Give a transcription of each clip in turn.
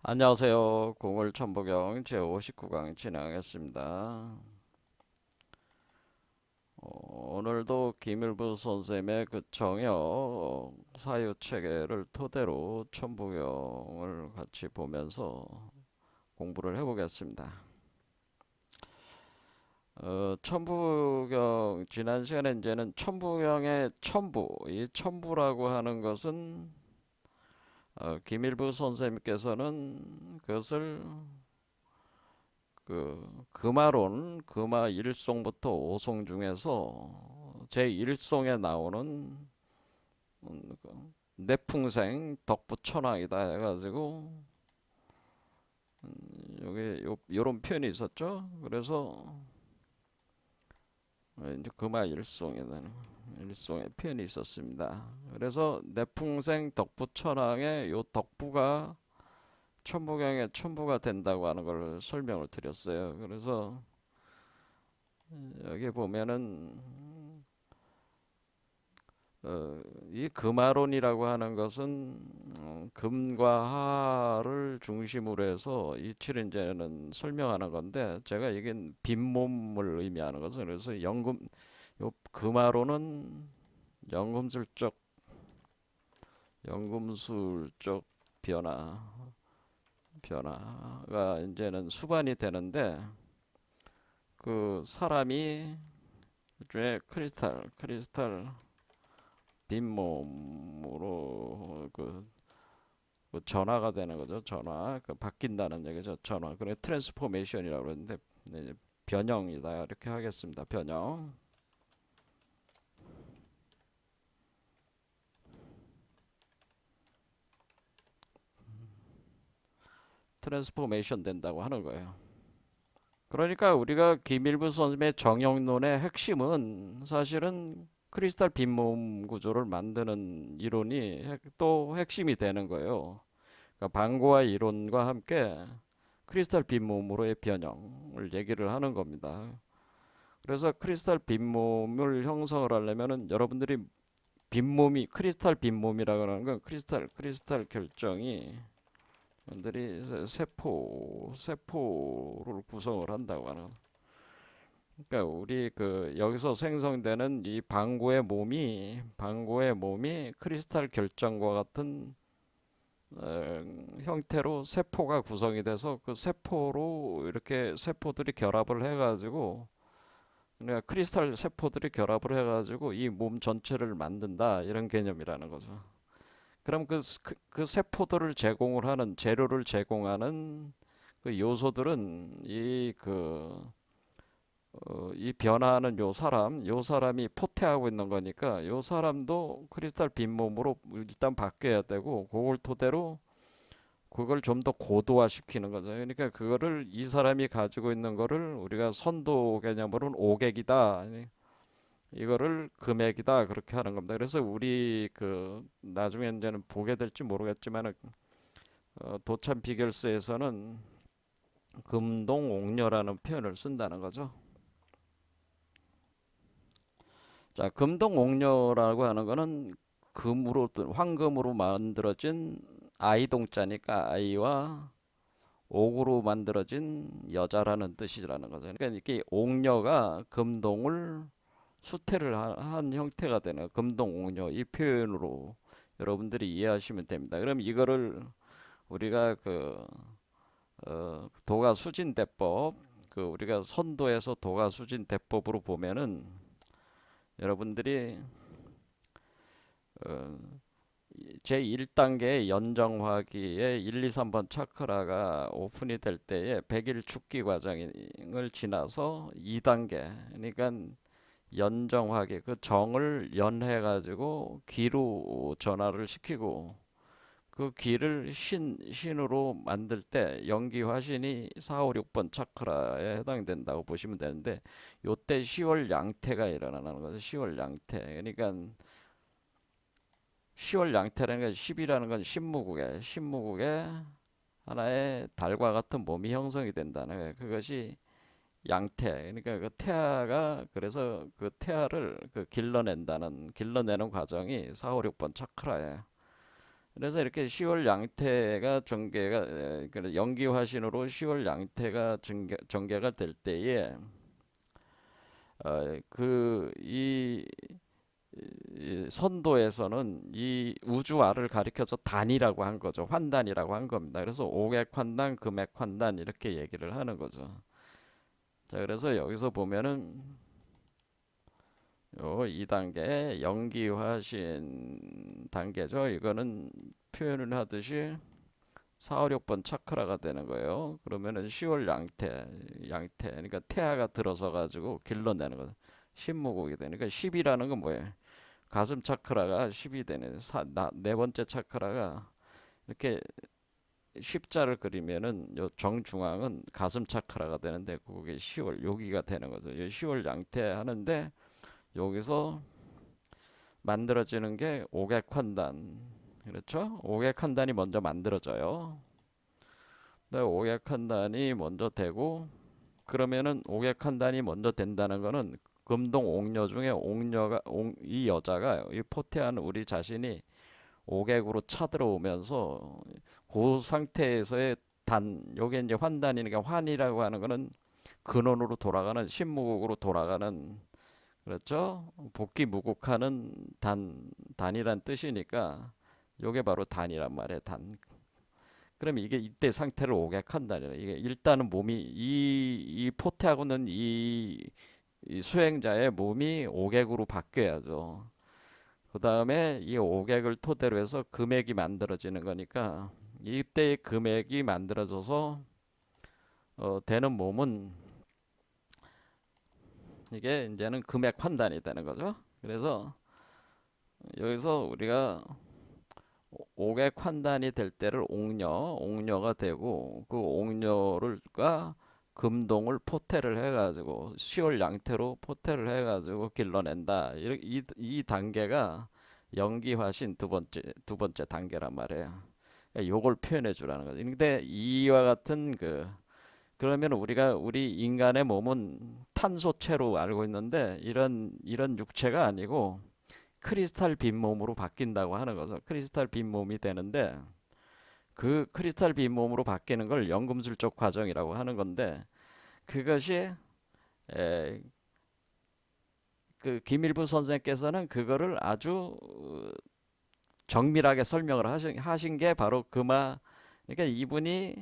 안녕하세요. 공월천보경 제59강 진행하겠습니다. 오늘도 김일부 선생님의 그 정역 사유체계를 토대로 천부경을 같이 보면서 공부를 해보겠습니다. 천부경 지난 시간에 이제는 천부경의 천부, 이 천부라고 하는 것은 김일부 선생님께서는 그것을 금화론, 금화 1송부터 5송 중에서 제 1송에 나오는 내풍생 덕부천왕이다 해가지고 여기 요런 표현이 있었죠. 그래서 이제 금화 1송에는 일송의 표현이 있었습니다. 그래서 내풍생 덕부천왕의 요 덕부가 천부경의 천부가 된다고 하는 걸 설명을 드렸어요. 그래서 여기 보면은 이 금화론이라고 하는 것은 금과 하를 중심으로 해서 이치를 이제는 설명하는 건데, 제가 이게 빈몸을 의미하는 것은, 그래서 요 금화론은 연금술적 연금술적 변화가 이제는 수반이 되는데, 그 사람이 일종의 크리스탈 빈몸으로 그 전화가 되는 거죠. 전화, 그 바뀐다는 얘기죠. 전화. 그래 트랜스포메이션이라고 그러는데 이제 변형이다 이렇게 하겠습니다. 변형. 트랜스포메이션 된다고 하는 거예요. 그러니까 우리가 김일부 선생님의 정형론의 핵심은 사실은 크리스탈 빈몸 구조를 만드는 이론이 또 핵심이 되는 거예요. 그러니까 방고와 이론과 함께 크리스탈 빈몸으로의 변형을 얘기를 하는 겁니다. 그래서 크리스탈 빈몸을 형성을 하려면은 여러분들이 빈몸이 크리스탈 빈몸이라고 하는 건 크리스탈 결정이 여러분들이 세포를 구성을 한다고 하는. 그러니까 우리 그 여기서 생성되는 이 방구의 몸이 크리스탈 결정과 같은 형태로 세포가 구성이 돼서 그 세포로 이렇게 세포들이 결합을 해가지고, 그러니까 크리스탈 세포들이 결합을 해가지고 이 몸 전체를 만든다 이런 개념이라는 거죠. 그럼 그 세포들을 제공을 하는 재료를 제공하는 그 요소들은 이 변화하는 요 사람이 포태하고 있는 거니까 요 사람도 크리스탈 빈몸으로 일단 바뀌어야 되고, 그걸 토대로 그걸 좀 더 고도화시키는 거죠. 그러니까 그거를 이 사람이 가지고 있는 거를 우리가 선도 개념으로는 오객이다, 이거를 금액이다 그렇게 하는 겁니다. 그래서 우리 나중에 이제는 보게 될지 모르겠지만 도참 비결서에서는 금동옥녀라는 표현을 쓴다는 거죠. 자, 금동옥녀라고 하는 거는 황금으로 만들어진 아이동자니까 아이와 옥으로 만들어진 여자라는 뜻이라는 거죠. 그러니까 이게 옥녀가 금동을 수태를 한 형태가 되는 금동옥녀, 이 표현으로 여러분들이 이해하시면 됩니다. 그럼 이거를 우리가 도가수진대법, 우리가 선도에서 도가수진대법으로 보면은 여러분들이 어, 제1단계 연정화기의 1, 2, 3번 차크라가 오픈이 될 때에 100일 축기 과정을 지나서 2단계, 그러니까 연정화기, 그 정을 연해 가지고 기로 전화를 시키고, 그 기를 신으로 만들 때 연기화신이 4, 5, 6번 차크라에 해당된다고 보시면 되는데, 요때 10월 양태가 일어나는 거죠. 10월 양태. 그러니까 10월 양태라는 건, 10이라는 건 신무국에 하나의 달과 같은 몸이 형성이 된다는 거예요. 그것이 양태. 그러니까 그 태아가, 그래서 그 태아를 길러내는 과정이 4, 5, 6번 차크라예요. 그래서 이렇게 10월 양태가 전개가 연기화신으로 10월 양태가 전개가 될 때에 이 선도에서는 이 우주화를 가리켜서 단이라고 한 거죠. 환단이라고 한 겁니다. 그래서 오객환단, 금액환단 이렇게 얘기를 하는 거죠. 자, 그래서 여기서 보면은 요 2단계 연기화신 단계죠. 이거는 표현을 하듯이 4, 5, 6번 차크라가 되는 거예요. 그러면은 10월 양태, 그러니까 태아가 들어서 가지고 길러내는 거죠. 신무국이 되니까 10이라는 건 뭐예요? 가슴 차크라가 10이 되는 네 번째 차크라가 이렇게 십자를 그리면은 요 정중앙은 가슴 차크라가 되는데 그게 10월 여기가 되는 거죠. 10월 양태 하는데 여기서 만들어지는 게 오객환단. 그렇죠? 오객환단이 먼저 만들어져요. 네, 오객환단이 먼저 되고 그러면은 오객환단이 먼저 된다는 거는 금동 옥녀 중에 이 여자가 이 포태한 우리 자신이 오객으로 차들어오면서 그 상태에서의 요게 이제 환단이니까 환이라고 하는 거는 근원으로 돌아가는 신무국으로 돌아가는 그렇죠? 복귀 무국하는 단이란 뜻이니까 요게 바로 단이란 말이에요. 그럼 이게 이때 상태를 오객한다는 이게 일단은 몸이 이 포태하고는 이 수행자의 몸이 오객으로 바뀌어야죠. 그 다음에 이 오객을 토대로 해서 금액이 만들어지는 거니까 이때 금액이 만들어져서 되는 몸은 이게 이제는 금액 환단이 되는 거죠. 그래서 여기서 우리가 오객 환단이 될 때를 옥녀가 되고 그 옥녀를가 금동을 포태를 해가지고 시월 양태로 포태를 해가지고 길러낸다. 이 단계가 연기화신 두 번째 단계란 말이에요. 그러니까 요걸 표현해 주라는 거죠. 근데 이와 같은 그러면 우리 인간의 몸은 탄소체로 알고 있는데 이런 육체가 아니고 크리스탈 빈몸으로 바뀐다고 하는 거죠. 크리스탈 빈몸이 되는데 그 크리스탈 빈몸으로 바뀌는 걸 연금술적 과정이라고 하는 건데 그것이 에, 그 김일부 선생께서는 그거를 아주 정밀하게 설명을 하신 게 바로 그러니까 이분이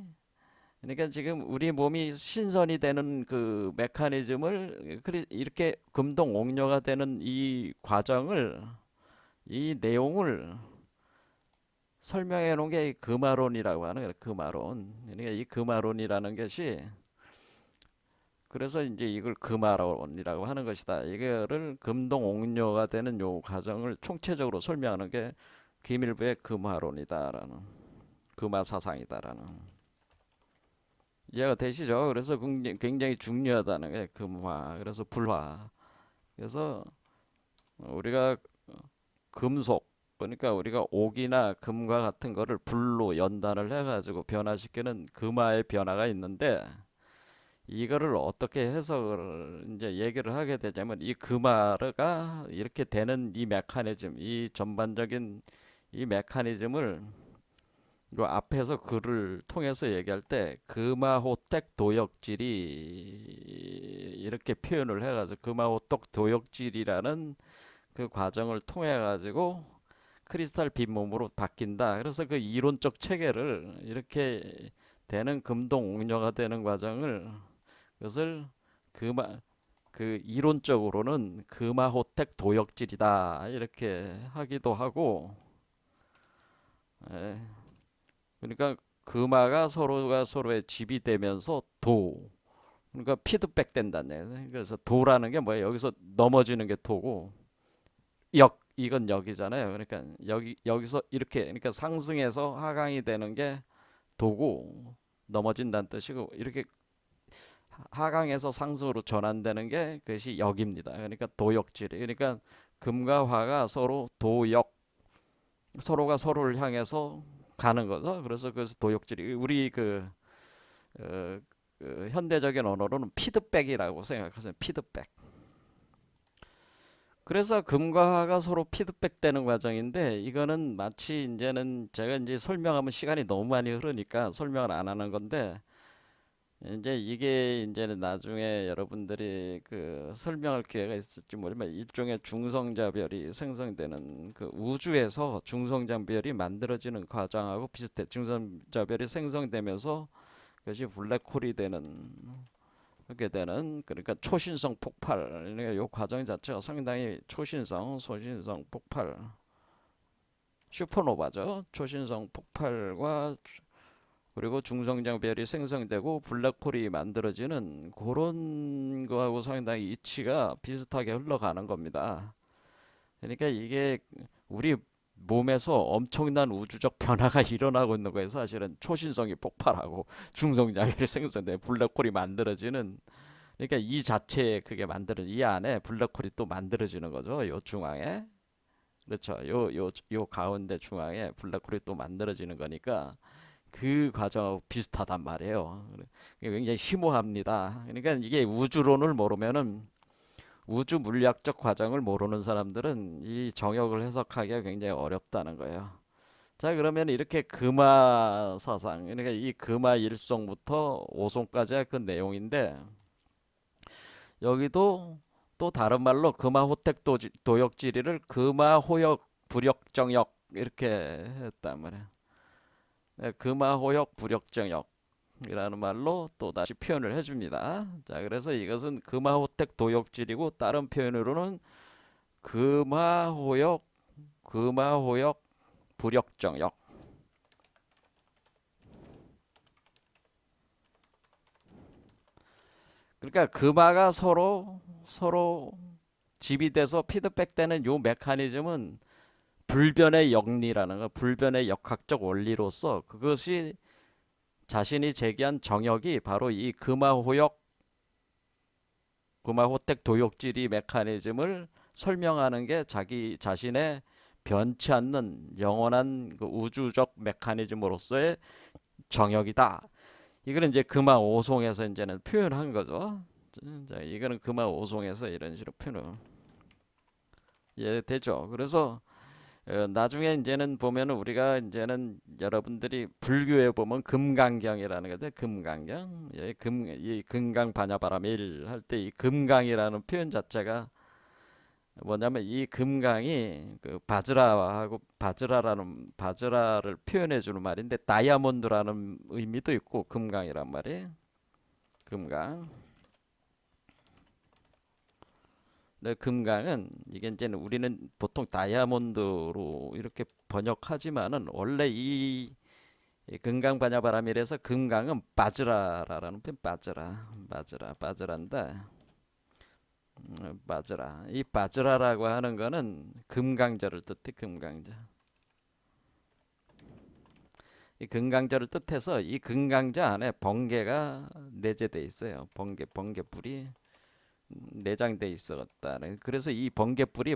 그러니까 지금 우리 몸이 신선이 되는 그 메커니즘을 이렇게 금동 옥녀가 되는 이 내용을 설명해 놓은 게 금화론이라고 하는 거예요. 금화론. 그러니까 이 금화론이라는 것이 그래서 이제 이걸 금화론이라고 하는 것이다. 이거를 금동 옥녀가 되는 요 과정을 총체적으로 설명하는 게 김일부의 금화론이다라는 금화 사상이다라는 이해가 되시죠? 그래서 굉장히 중요하다는 게 금화. 그래서 불화. 그래서 우리가 금속 그러니까 우리가 옥이나 금과 같은 거를 불로 연단을 해가지고 변화시키는 금화의 변화가 있는데 이거를 어떻게 해석을 이제 얘기를 하게 되자면 이 금화가 이렇게 되는 이 메커니즘, 이 전반적인 이 메커니즘을 요 앞에서 글을 통해서 얘기할 때 금화호택 도역질이 이렇게 표현을 해가지고 금화호택 도역질이라는 그 과정을 통해 가지고 크리스탈 빈몸으로 바뀐다. 그래서 그 이론적 체계를 이렇게 되는 금동 옥녀가 되는 과정을 그것을 금화 그 이론적으로는 금화호택 도역질이다 이렇게 하기도 하고 예. 그러니까 금화가 서로가 서로의 집이 되면서 그러니까 피드백 된다네. 그래서 도라는 게 뭐예요? 여기서 넘어지는 게 도고 이건 역이잖아요. 그러니까 여기서 이렇게 그러니까 상승해서 하강이 되는 게 도고 넘어진다는 뜻이고 이렇게 하강에서 상승으로 전환되는 게 그것이 역입니다. 그러니까 도역질이 그러니까 금과 화가 서로 서로가 서로를 향해서 가는 거죠. 그래서 도역질이 우리 어, 현대적인 언어로는 피드백이라고 생각하세요. 피드백. 그래서 금과 화가 서로 피드백되는 과정인데 이거는 마치 이제는 제가 이제 설명하면 시간이 너무 많이 흐르니까 설명을 안 하는 건데 이제 이게 이제는 나중에 여러분들이 그 설명할 기회가 있을지 모르지만 일종의 중성자별이 생성되는 그 우주에서 중성자별이 만들어지는 과정하고 비슷해. 중성자별이 생성되면서 그것이 블랙홀이 되는 그렇게 되는 그러니까 초신성 폭발 그러니까 이 과정 자체가 상당히 초신성, 소신성 폭발 슈퍼노바죠. 초신성 폭발과 그리고 중성장별이 생성되고 블랙홀이 만들어지는 그런 거하고 상당히 이치가 비슷하게 흘러가는 겁니다. 그러니까 이게 우리 몸에서 엄청난 우주적 변화가 일어나고 있는 거예요. 사실은 초신성이 폭발하고 중성장별이 생성돼 블랙홀이 만들어지는 그러니까 이 자체에 그게 만들어 이 안에 블랙홀이 또 만들어지는 거죠. 요 중앙에 그렇죠. 요 가운데 중앙에 블랙홀이 또 만들어지는 거니까 그 과정하고 비슷하단 말이에요. 굉장히 심오합니다. 그러니까 이게 우주론을 모르면은 우주 물리학적 과정을 모르는 사람들은 이 정역을 해석하기가 굉장히 어렵다는 거예요. 자, 그러면 이렇게 금화 사상, 그러니까 이 금화 일송부터 오송까지의 그 내용인데 여기도 또 다른 말로 금화호택 도역지리를 금화호역 불역정역 이렇게 했단 말이에요. 네, 금화호역 불역정역이라는 말로 또 다시 표현을 해줍니다. 자, 그래서 이것은 금화호택 도역질이고 다른 표현으로는 금화호역 불역정역. 그러니까 금화가 서로 집이 돼서 피드백되는 요 메커니즘은 불변의 역리라는 거, 불변의 역학적 원리로서 그것이 자신이 제기한 정역이 바로 이 금화호택 도역질이 메커니즘을 설명하는 게 자기 자신의 변치 않는 영원한 그 우주적 메커니즘으로서의 정역이다. 이거는 이제 금화오송에서 이제는 표현한 거죠. 자, 이거는 금화오송에서 이런 식으로 표현 되죠. 그래서 나중에 이제는 보면은 우리가 이제는 여러분들이 불교에 보면 금강경이라는 거죠. 금강경. 이 금강 반야바라밀 할 때 이 금강이라는 표현 자체가 뭐냐면 이 금강이 그 바즈라하고 바즈라를 표현해 주는 말인데 다이아몬드라는 의미도 있고 금강이란 말이 금강. 네, 금강은 이게 이제는 우리는 보통 다이아몬드로 이렇게 번역하지만은 원래 이 금강 바냐바라밀에서 금강은 바즈라라는 편 바즈라인데 바즈라 이 바즈라라고 하는 거는 금강자를 뜻해 금강자 이 금강자를 뜻해서 이 금강자 안에 번개가 내재돼 있어요. 번개불이 내장돼 있었다는 그래서 이 번개불이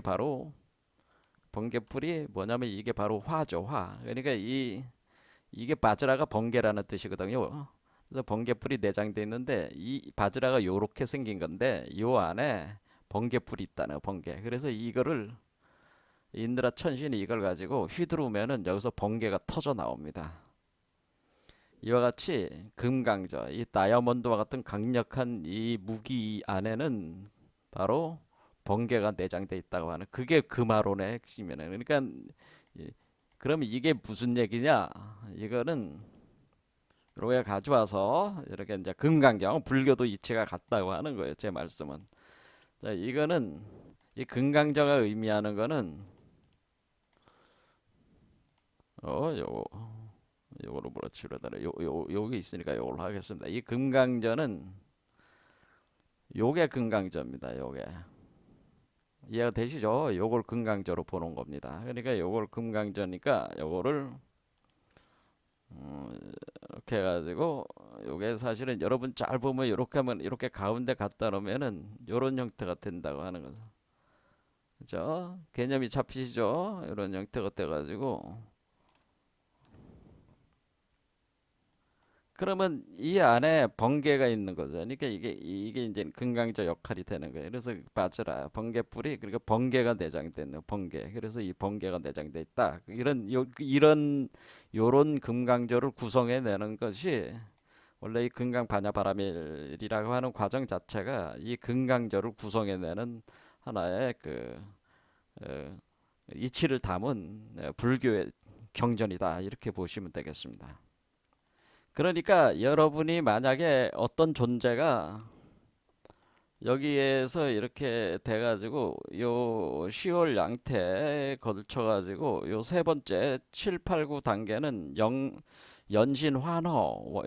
뭐냐면 이게 바로 화죠. 화. 그러니까 이게 바즈라가 번개라는 뜻이거든요. 그래서 번개불이 내장돼 있는데 이 바즈라가 요렇게 생긴 건데 요 안에 번개불이 있다는 번개. 그래서 이거를 인드라 천신이 이걸 가지고 휘두르면은 여기서 번개가 터져 나옵니다. 이와 같이 금강저, 이 다이아몬드와 같은 강력한 이 무기 안에는 바로 번개가 내장돼 있다고 하는 그게 금화론의 핵심이네. 그러니까 그럼 이게 무슨 얘기냐? 이거는 이렇게 가져와서 이렇게 이제 금강경 불교도 이치가 같다고 하는 거예요. 제 말씀은. 자, 이거는 이 금강저가 의미하는 거는 요거 요거로 뭐라 치료다래 요게 있으니까 요걸로 하겠습니다. 이 금강저는 요게 금강저입니다. 요게 이해가 되시죠? 요걸 금강저로 보는 겁니다. 그러니까 요걸 금강저니까 요거를 이렇게 해가지고 요게 사실은 여러분 잘 보면 이렇게 하면 이렇게 가운데 갖다 놓으면은 요런 형태가 된다고 하는 거죠. 그죠? 개념이 잡히시죠? 이런 형태가 돼가지고 그러면 이 안에 번개가 있는 거죠. 그러니까 이게 이제 금강자 역할이 되는 거예요. 그래서 빠져라 번개불이 그러니까 번개가 내장돼 있는 번개. 그래서 이 번개가 내장돼 있다. 이런 요런 금강조를 구성해 내는 것이 원래 이 금강 반야바라밀이라고 하는 과정 자체가 이 금강조를 구성해 내는 하나의 어, 이치를 담은 불교의 경전이다. 이렇게 보시면 되겠습니다. 그러니까 여러분이 만약에 어떤 존재가 여기에서 이렇게 돼가지고 요 10월 양태에 걸쳐가지고 요 세 번째 7, 8, 9 단계는 연신환호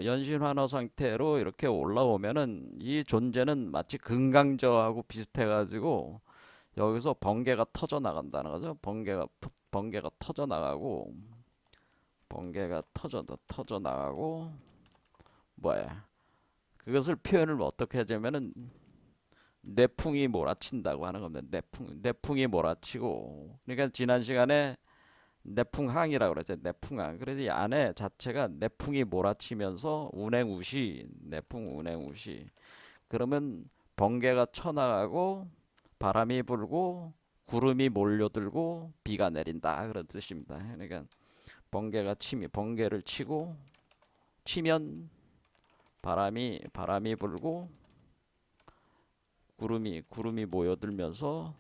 상태로 이렇게 올라오면은 이 존재는 마치 금강저하고 비슷해가지고 여기서 번개가 터져 나간다는 거죠. 번개가 터져 나가고 터져 나가고 뭐야? 그것을 표현을 어떻게 하자면은 내풍이 몰아친다고 하는 겁니다. 내풍이 몰아치고 그러니까 지난 시간에 내풍항이라고 그랬죠. 내풍항. 그래서 이 안에 자체가 내풍이 몰아치면서 운행우시, 내풍 운행우시. 그러면 번개가 쳐나가고 바람이 불고 구름이 몰려들고 비가 내린다 그런 뜻입니다. 그러니까 번개를 치면 바람이 불고 구름이 모여들면서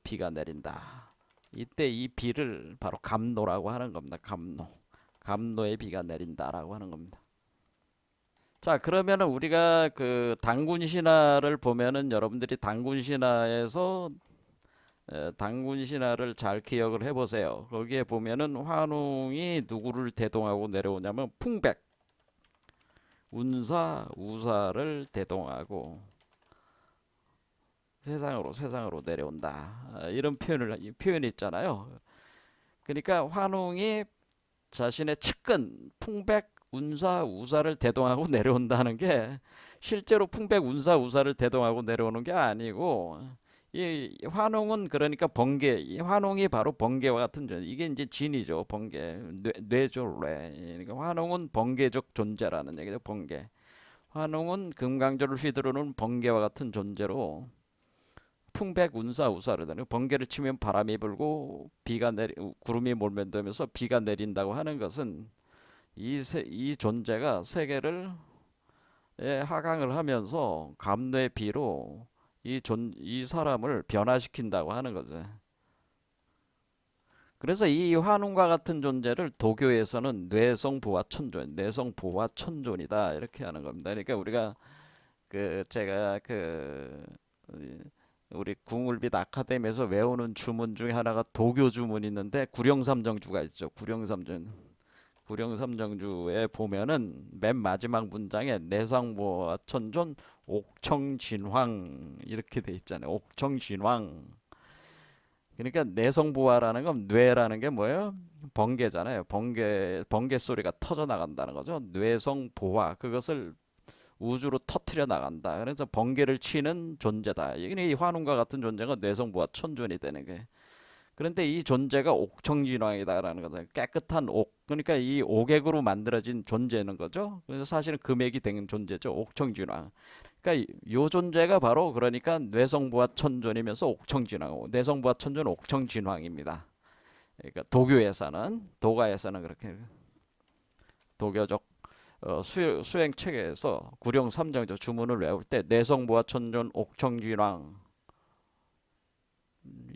비가 내린다. 이때 이 비를 바로 감노라고 하는 겁니다. 감노의 비가 내린다라고 하는 겁니다. 자, 그러면은 우리가 그 단군 신화를 보면은 여러분들이 단군 신화에서 단군 신화를 잘 기억을 해보세요. 거기에 보면은 환웅이 누구를 대동하고 내려오냐면 풍백, 운사, 우사를 대동하고 세상으로 내려온다. 이런 표현이 있잖아요. 그러니까 환웅이 자신의 측근 풍백, 운사, 우사를 대동하고 내려온다는 게 실제로 풍백, 운사, 우사를 대동하고 내려오는 게 아니고 이 환웅은 그러니까 이 환웅이 바로 번개와 같은 존재. 이게 이제 진이죠. 번개. 뇌죠, 뇌. 그러니까 환웅은 번개적 존재라는 얘기죠. 번개. 환웅은 금강조를 휘두르는 번개와 같은 존재로 풍백, 운사, 우사를 되는 번개를 치면 바람이 불고 구름이 몰면되면서 비가 내린다고 하는 것은 이 존재가 세계를 하강을 하면서 감뇌의 비로 이 사람을 변화시킨다고 하는 거죠. 그래서 이 환웅과 같은 존재를 도교에서는 뇌성보화천존이다 이렇게 하는 겁니다. 그러니까 우리가 제가 우리 궁울빛 아카데미에서 외우는 주문 중에 하나가 도교 주문이 있는데 구령삼정주가 있죠. 구령삼정주에 보면은 맨 마지막 문장에 내상보화천존 옥청진황 이렇게 돼 있잖아요. 옥청진황. 그러니까 내성보화라는 건 뇌라는 게 뭐예요? 번개잖아요. 번개 소리가 터져 나간다는 거죠. 뇌성보화 그것을 우주로 터트려 나간다. 그래서 번개를 치는 존재다. 이 환웅과 같은 존재가 뇌성보화 천존이 되는 거예요. 그런데 이 존재가 옥청진왕이다라는 거죠. 깨끗한 옥. 그러니까 이 옥액으로 만들어진 존재는 거죠. 그래서 사실은 금액이 된 존재죠. 옥청진왕. 그러니까 이 존재가 바로 그러니까 뇌성보화 천존이면서 옥청진왕. 뇌성보화 천존 옥청진왕입니다. 그러니까 도가에서는 그렇게 도교적 수행 체계에서 구령 삼정조 주문을 외울 때 내성보화 천존 옥청진왕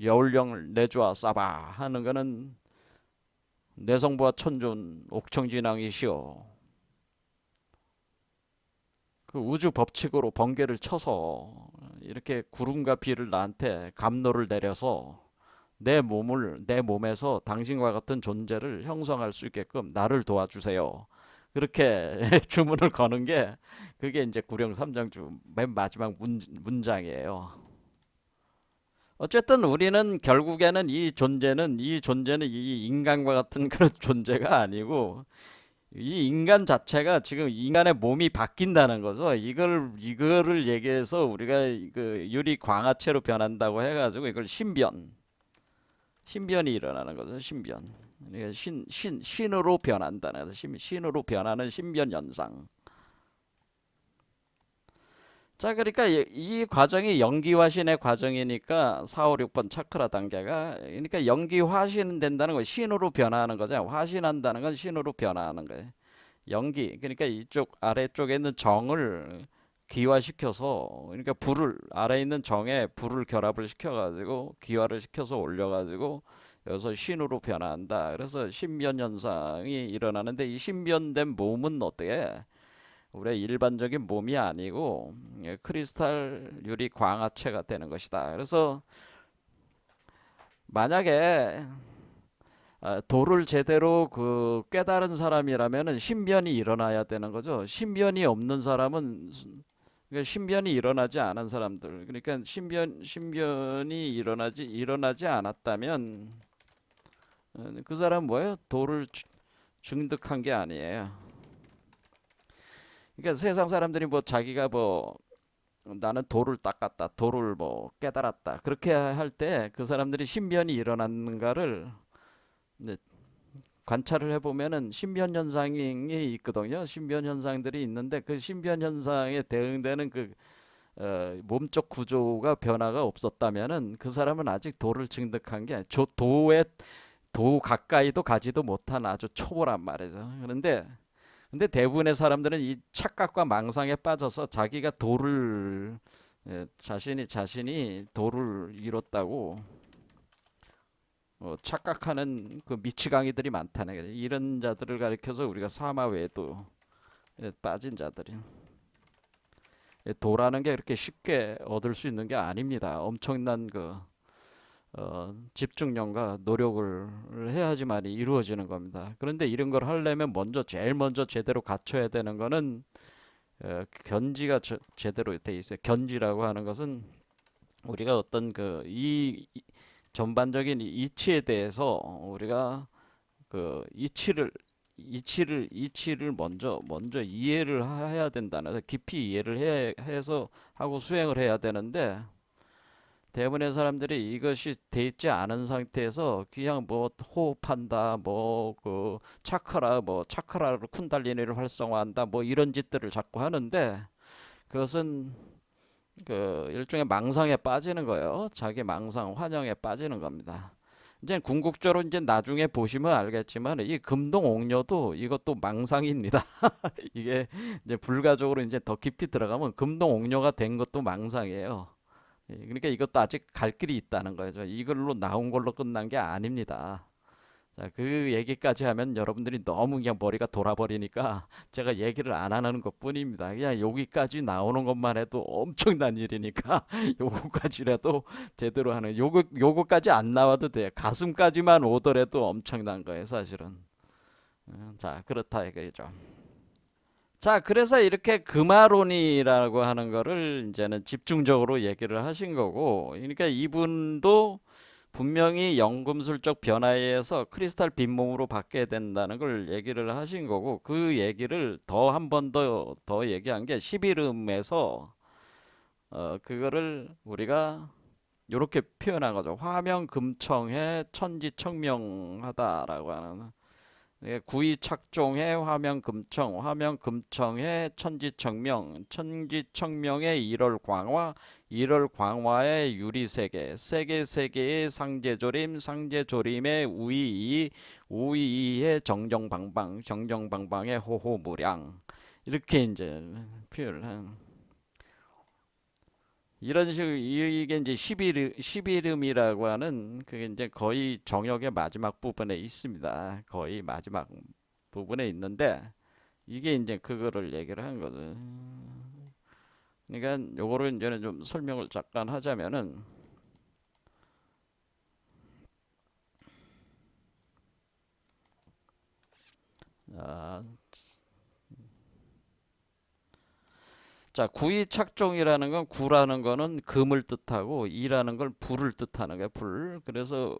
여울령 내주와 싸바 하는 거는 내성보화 천존 옥청진왕이시오. 그 우주 법칙으로 번개를 쳐서 이렇게 구름과 비를 나한테 감로를 내려서 내 몸에서 당신과 같은 존재를 형성할 수 있게끔 나를 도와주세요. 그렇게 주문을 거는 게 그게 이제 구령 삼정주 맨 마지막 문장이에요. 어쨌든 우리는 결국에는 이 존재는 이 인간과 같은 그런 존재가 아니고 이 인간 자체가 지금 인간의 몸이 바뀐다는 거죠. 이거를 얘기해서 우리가 그 유리 광화체로 변한다고 해가지고 이걸 신변이 일어나는 거죠. 신변. 그러니까 신으로 변한다는, 신으로 변하는 신변 현상. 자, 그러니까 이 과정이 영기화신의 과정이니까 4, 5, 6번 차크라 단계가, 그러니까 영기화신 된다는 거, 신으로 변화하는 거죠. 화신한다는 건 신으로 변화하는 거예요. 영기, 그러니까 이쪽 아래쪽에 있는 정을 기화시켜서, 그러니까 불을 아래에 있는 정에 불을 결합을 시켜가지고 기화를 시켜서 올려가지고 여기서 신으로 변화한다. 그래서 신변 현상이 일어나는데, 이 신변된 몸은 어떻게? 우리의 일반적인 몸이 아니고 크리스탈 유리 광화체가 되는 것이다. 그래서 만약에 도를 제대로 그 깨달은 사람이라면은 신변이 일어나야 되는 거죠. 신변이 없는 사람은, 그러니까 신변이 일어나지 않은 사람들, 그러니까 신변이 일어나지 않았다면 그 사람 뭐예요? 도를 증득한 게 아니에요. 그러니까 세상 사람들이 뭐 자기가 뭐 나는 도를 닦았다, 도를 뭐 깨달았다, 그렇게 할 때 그 사람들이 신변이 일어났는가를 이제 관찰을 해보면은 신변 현상이 있거든요. 신변 현상들이 있는데 그 신변 현상에 대응되는 그 몸쪽 구조가 변화가 없었다면은 그 사람은 아직 도를 증득한 게 아니죠. 도 가까이도 가지도 못한 아주 초보란 말이죠. 근데 대부분의 사람들은 이 착각과 망상에 빠져서 자기가 도를, 자신이 도를 이뤘다고 착각하는 그 미치광이들이 많다는 거죠. 이런 자들을 가리켜서 우리가 사마외도에 빠진 자들이. 도라는 게 그렇게 쉽게 얻을 수 있는 게 아닙니다. 엄청난 그 집중력과 노력을 해야지만 이루어지는 겁니다. 그런데 이런 걸 하려면 제일 먼저 제대로 갖춰야 되는 거는 견지가 제대로 돼 있어요. 견지라고 하는 것은 우리가 어떤 이 전반적인 이치에 대해서 우리가 그 이치를 먼저 이해를 해야 된다는, 깊이 이해를 해서 하고 수행을 해야 되는데, 대부분의 사람들이 이것이 돼 있지 않은 상태에서 그냥 뭐 호흡한다, 뭐 그 차크라로 쿤달리니를 활성화한다, 뭐 이런 짓들을 자꾸 하는데, 그것은 그 일종의 망상에 빠지는 거예요. 자기 망상, 환영에 빠지는 겁니다. 이제 궁극적으로 이제 나중에 보시면 알겠지만 이 금동옥녀도 이것도 망상입니다. 이게 이제 불가적으로 이제 더 깊이 들어가면 금동옥녀가 된 것도 망상이에요. 그러니까 이것도 아직 갈 길이 있다는 거죠. 이걸로 나온 걸로 끝난 게 아닙니다. 자, 그 얘기까지 하면 여러분들이 너무 그냥 머리가 돌아버리니까 제가 얘기를 안 하는 것뿐입니다. 그냥 여기까지 나오는 것만 해도 엄청난 일이니까 요거까지라도 제대로 하는, 요거까지 안 나와도 돼요. 가슴까지만 오더라도 엄청난 거예요, 사실은. 자, 그렇다 이거죠. 자, 그래서 이렇게 금화론이라고 하는 거를 이제는 집중적으로 얘기를 하신 거고, 그러니까 이분도 분명히 연금술적 변화에 의해서 크리스탈 빈몸으로 바뀌어야 된다는 걸 얘기를 하신 거고, 그 얘기를 한 번 더 얘기한 게 11음에서 그거를 우리가 이렇게 표현한 거죠. 화명금청해 천지청명하다라고 하는, 구이착종해 화명금청, 화명금청해 천지청명, 천지청명의 일월광화, 일월광화의 유리세계, 세계의 상제조림, 상제조림의 우이이, 우이이의 정정방방, 정정방방의 호호무량, 이렇게 이제 표현을 한, 이런 식으로. 이게 이제 11음이라고 하는, 그게 이제 거의 정역의 마지막 부분에 있습니다. 거의 마지막 부분에 있는데, 이게 이제 그거를 얘기를 한 거죠. 그러니까 요거를 이제는 좀 설명을 잠깐 하자면은, 아, 자, 구이착종이라는 건, 구라는 거는 금을 뜻하고 이라는 걸 불을 뜻하는 거예요. 불. 그래서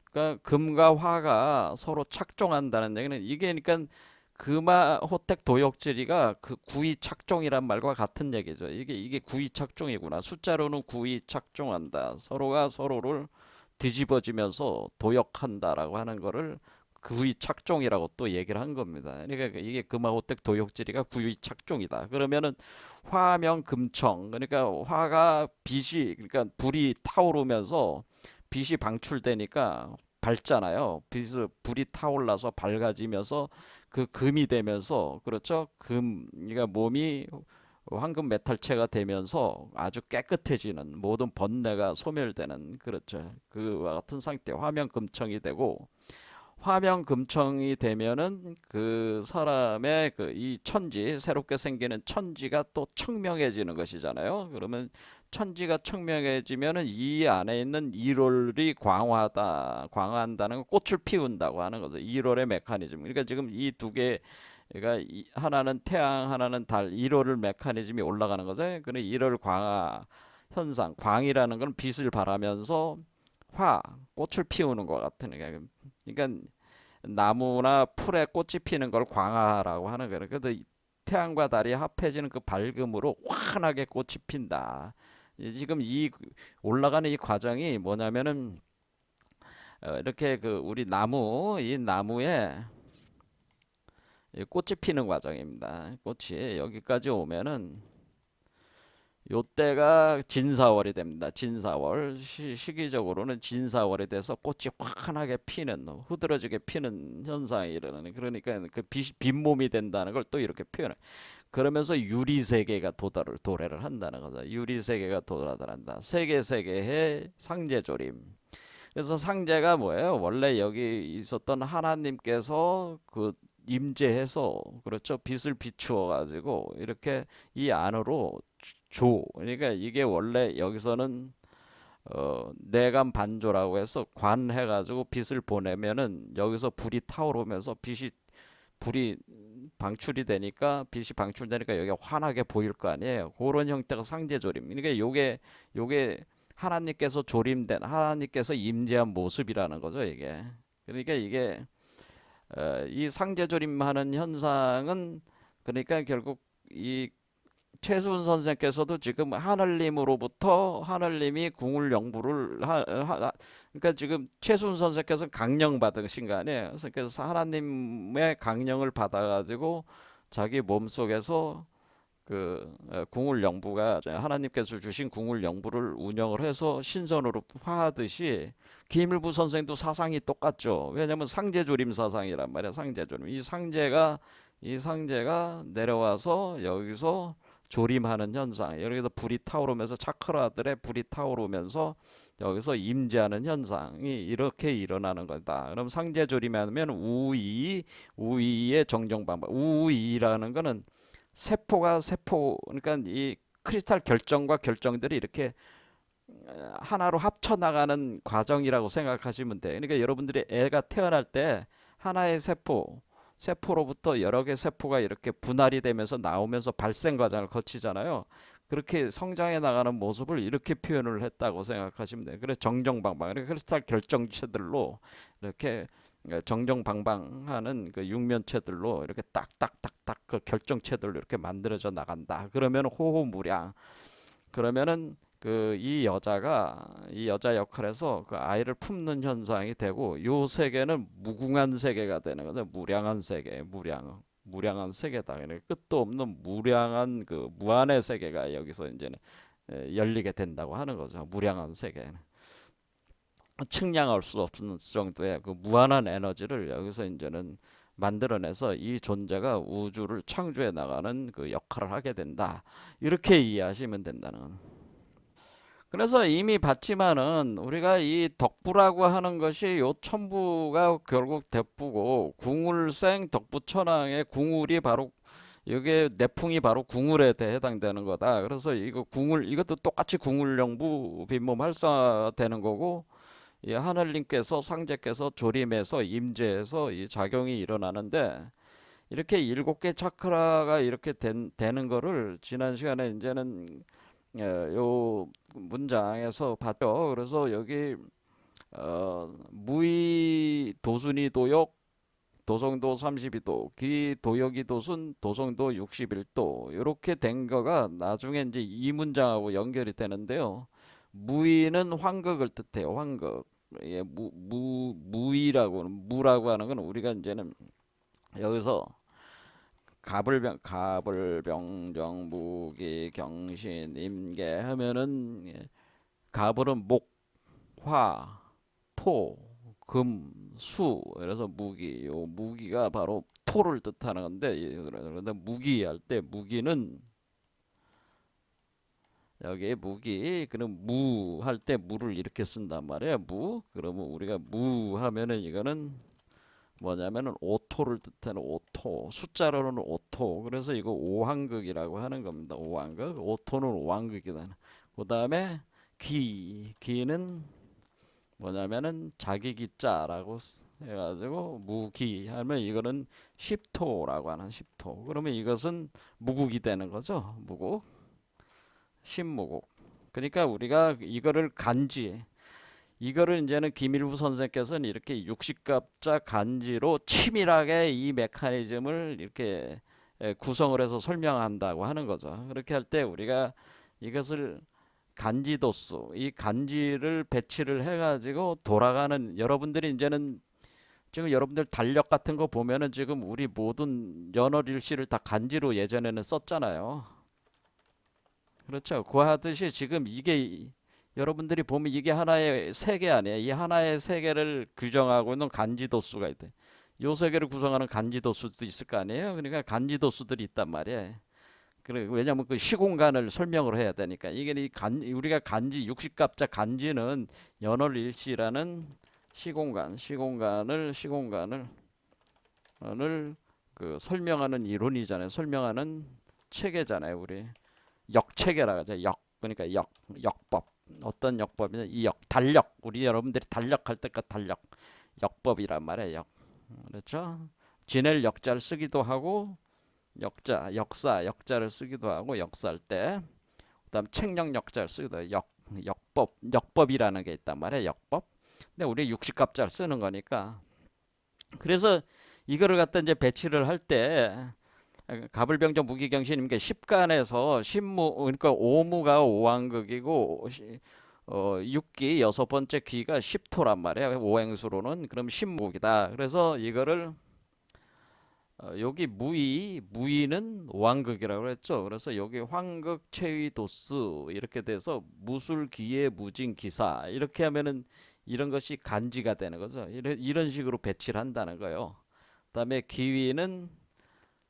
그러니까 금과 화가 서로 착종한다는 얘기는, 이게 그러니까 금화 호택 도역질이가 그 구이착종이란 말과 같은 얘기죠. 이게 구이착종이구나. 숫자로는 구이착종한다. 서로가 서로를 뒤집어지면서 도역한다라고 하는 거를 구의 착종이라고 또 얘기를 한 겁니다. 그러니까 이게 금화호택 도욕지리가 구의 착종이다. 그러면은 화명금청, 그러니까 화가 빛이, 그러니까 불이 타오르면서 빛이 방출되니까 밝잖아요. 불이 타올라서 밝아지면서 그 금이 되면서, 그렇죠? 그러니까 몸이 황금 메탈체가 되면서 아주 깨끗해지는, 모든 번뇌가 소멸되는, 그렇죠. 그와 같은 상태, 화명금청이 되고, 화명금청이 되면은 그 사람의 그 이 천지, 새롭게 생기는 천지가 또 청명해지는 것이잖아요. 그러면 천지가 청명해지면은 이 안에 있는 일월이 광화한다는 거, 꽃을 피운다고 하는 거죠. 일월의 메커니즘. 그러니까 지금 이 두 개, 그러니까 하나는 태양, 하나는 달, 일월 메커니즘이 올라가는 거죠. 그래 일월 광화 현상, 광이라는 건 빛을 발하면서 꽃을 피우는 것 같은, 그러니까 나무나 풀에 꽃이 피는 걸 광화라고 하는 거예요. 그래도 태양과 달이 합해지는 그 밝음으로 환하게 꽃이 핀다. 지금 이 올라가는 이 과정이 뭐냐면은 이렇게 그 우리 이 나무에 꽃이 피는 과정입니다. 꽃이 여기까지 오면은 요때가 진사월이 됩니다. 진사월, 시기적으로는 진사월이 돼서 꽃이 환하게 피는, 흐드러지게 피는 현상이 일어나는, 그러니까 그 빈몸이 된다는 걸 또 이렇게 표현해. 그러면서 유리세계가 도래를 한다는 거죠. 유리세계가 도래를 한다. 세계의 상제조림. 그래서 상제가 뭐예요? 원래 여기 있었던 하나님께서 그 임재해서, 그렇죠, 빛을 비추어 가지고 이렇게 이 안으로 그러니까 이게 원래 여기서는 내감 반조라고 해서 관해 가지고 빛을 보내면은 여기서 불이 타오르면서 불이 방출되니까 여기가 환하게 보일 거 아니에요. 그런 형태가 상제조림. 그러니까 요게 하나님께서 임재한 모습이라는 거죠, 이게. 그러니까 이게 이 상제조림하는 현상은, 그러니까 결국 이 최수훈 선생께서도 지금 하늘님이 궁을 영부를 그러니까 지금 최수훈 선생께서 강령 받으신 거 아니에요. 그래서 하나님의 강령을 받아가지고 자기 몸 속에서 그 궁을 영부가 하나님께서 주신 궁을 영부를 운영을 해서 신선으로 화하듯이 김일부 선생도 사상이 똑같죠. 왜냐하면 상제조림 사상이란 말이야. 상제조림. 이 상제가 내려와서 여기서 조림하는 현상, 여기서 불이 타오르면서 차크라들의 불이 타오르면서 여기서 임재하는 현상이 이렇게 일어나는 거다. 그럼 상제조림하면 우이의 정정 방법. 우이라는 거는 그러니까 이 크리스탈 결정과 결정들이 이렇게 하나로 합쳐 나가는 과정이라고 생각하시면 돼. 그러니까 여러분들이 애가 태어날 때 하나의 세포로부터 여러 개 세포가 이렇게 분할이 되면서 나오면서 발생 과정을 거치잖아요. 그렇게 성장해 나가는 모습을 이렇게 표현을 했다고 생각하시면 돼요. 그래서 정정방방, 그러니까 크리스탈 결정체들로 이렇게 정정방방하는 그 육면체들로 이렇게 딱딱딱딱 그 결정체들로 이렇게 만들어져 나간다. 그러면 호호무량. 그러면은 그 이 여자 역할에서 그 아이를 품는 현상이 되고, 요 세계는 무궁한 세계가 되는 거죠. 무량한 세계다. 그러니까 끝도 없는 무량한 그 무한의 세계가 여기서 이제는 열리게 된다고 하는 거죠. 무량한 세계는 측량할 수 없는 정도의 그 무한한 에너지를 여기서 이제는 만들어내서 이 존재가 우주를 창조해 나가는 그 역할을 하게 된다. 이렇게 이해하시면 된다는 거예요. 그래서 이미 봤지만은 우리가 이 덕부라고 하는 것이 요 천부가 결국 대부고, 궁울생 덕부천왕의 궁울이 바로, 이게 내풍이 바로 궁울에 해당되는 거다. 그래서 이것도 똑같이 궁울영부 빈몸 활성화되는 거고, 이 하늘님께서 상제께서 조림해서 임재해서 이 작용이 일어나는데, 이렇게 7개 차크라가 이렇게 되는 거를 지난 시간에 이제는 요 문장에서 봤죠. 그래서 여기 무의 도순이 도역 도성도 32도, 기 도역이 도순 도성도 61도, 이렇게 된 거가 나중에 이제 이 문장하고 연결이 되는데요. 무의는 환극을 뜻해요. 환극. 예, 무라고 하는 건 우리가 이제는 여기서 가불병정 무기 경신 임계 하면은 가불은 목, 화, 토, 금, 수. 그래서 무기, 요 무기가 바로 토를 뜻하는 건데, 그런데 무기 할 때 무기는 여기 무기, 그럼 무 할 때 무를 이렇게 쓴단 말이에요. 무. 그러면 우리가 무 하면은 이거는 뭐냐면은 오토를 뜻하는 오토. 숫자로는 오토. 그래서 이거 오한극이라고 하는 겁니다. 오한극. 오토는 오한극이다. 그 다음에 기는 뭐냐면은 자기 기자라고 해가지고 무기 하면 이거는 십토라고 하는 십토. 그러면 이것은 무국이 되는 거죠. 무국, 신무국. 그러니까 우리가 이거를 간지, 이거를 이제는 김일부 선생께서는 이렇게 육식갑자 간지로 치밀하게 이 메커니즘을 이렇게 구성을 해서 설명한다고 하는 거죠. 그렇게 할 때 우리가 이것을 간지도수, 이 간지를 배치를 해가지고 돌아가는, 여러분들이 이제는 지금 여러분들 달력 같은 거 보면은 지금 우리 모든 연월일시를 다 간지로 예전에는 썼잖아요. 그렇죠. 그 하듯이 지금 이게 여러분들이 보면 이게 하나의 세계 아니에요. 이 하나의 세계를 규정하고 있는 간지도수가 있대. 요 세계를 구성하는 간지도수도 있을 거 아니에요. 그러니까 간지도수들이 있단 말이에요. 그래, 왜냐면 그 시공간을 설명을 해야 되니까. 이게 우리가 간지, 육식갑자 간지는 연월일시라는 시공간을 그 설명하는 이론이잖아요. 설명하는 체계잖아요. 우리 역체계라 하죠. 그러니까 역법. 어떤 역법이냐? 이 달력. 우리 여러분들이 달력할 때까 달력. 역법이란 말이에요. 그렇죠? 지낼 역자를 쓰기도 하고 역사를 쓰기도 하고 역사할 때, 그다음 책령 역자를 쓰기도 해요. 역법이라는 게 있단 말이에요. 역법. 근데 우리 육식갑자를 쓰는 거니까. 그래서 이거를 갖다 이제 배치를 할 때 가불병정 무기경신임계 십간에서 신무, 그러니까 오무가 오왕극이고 육기 여섯 번째 기가 십토란 말이에요. 오행수로는. 그럼 신무기다. 그래서 이거를 여기 무의는 왕극이라고 했죠. 그래서 여기 황극 최위 도수 이렇게 돼서 무술기의 무진기사 이렇게 하면은 이런 것이 간지가 되는 거죠. 이런 식으로 배치를 한다는 거예요. 그다음에 기위는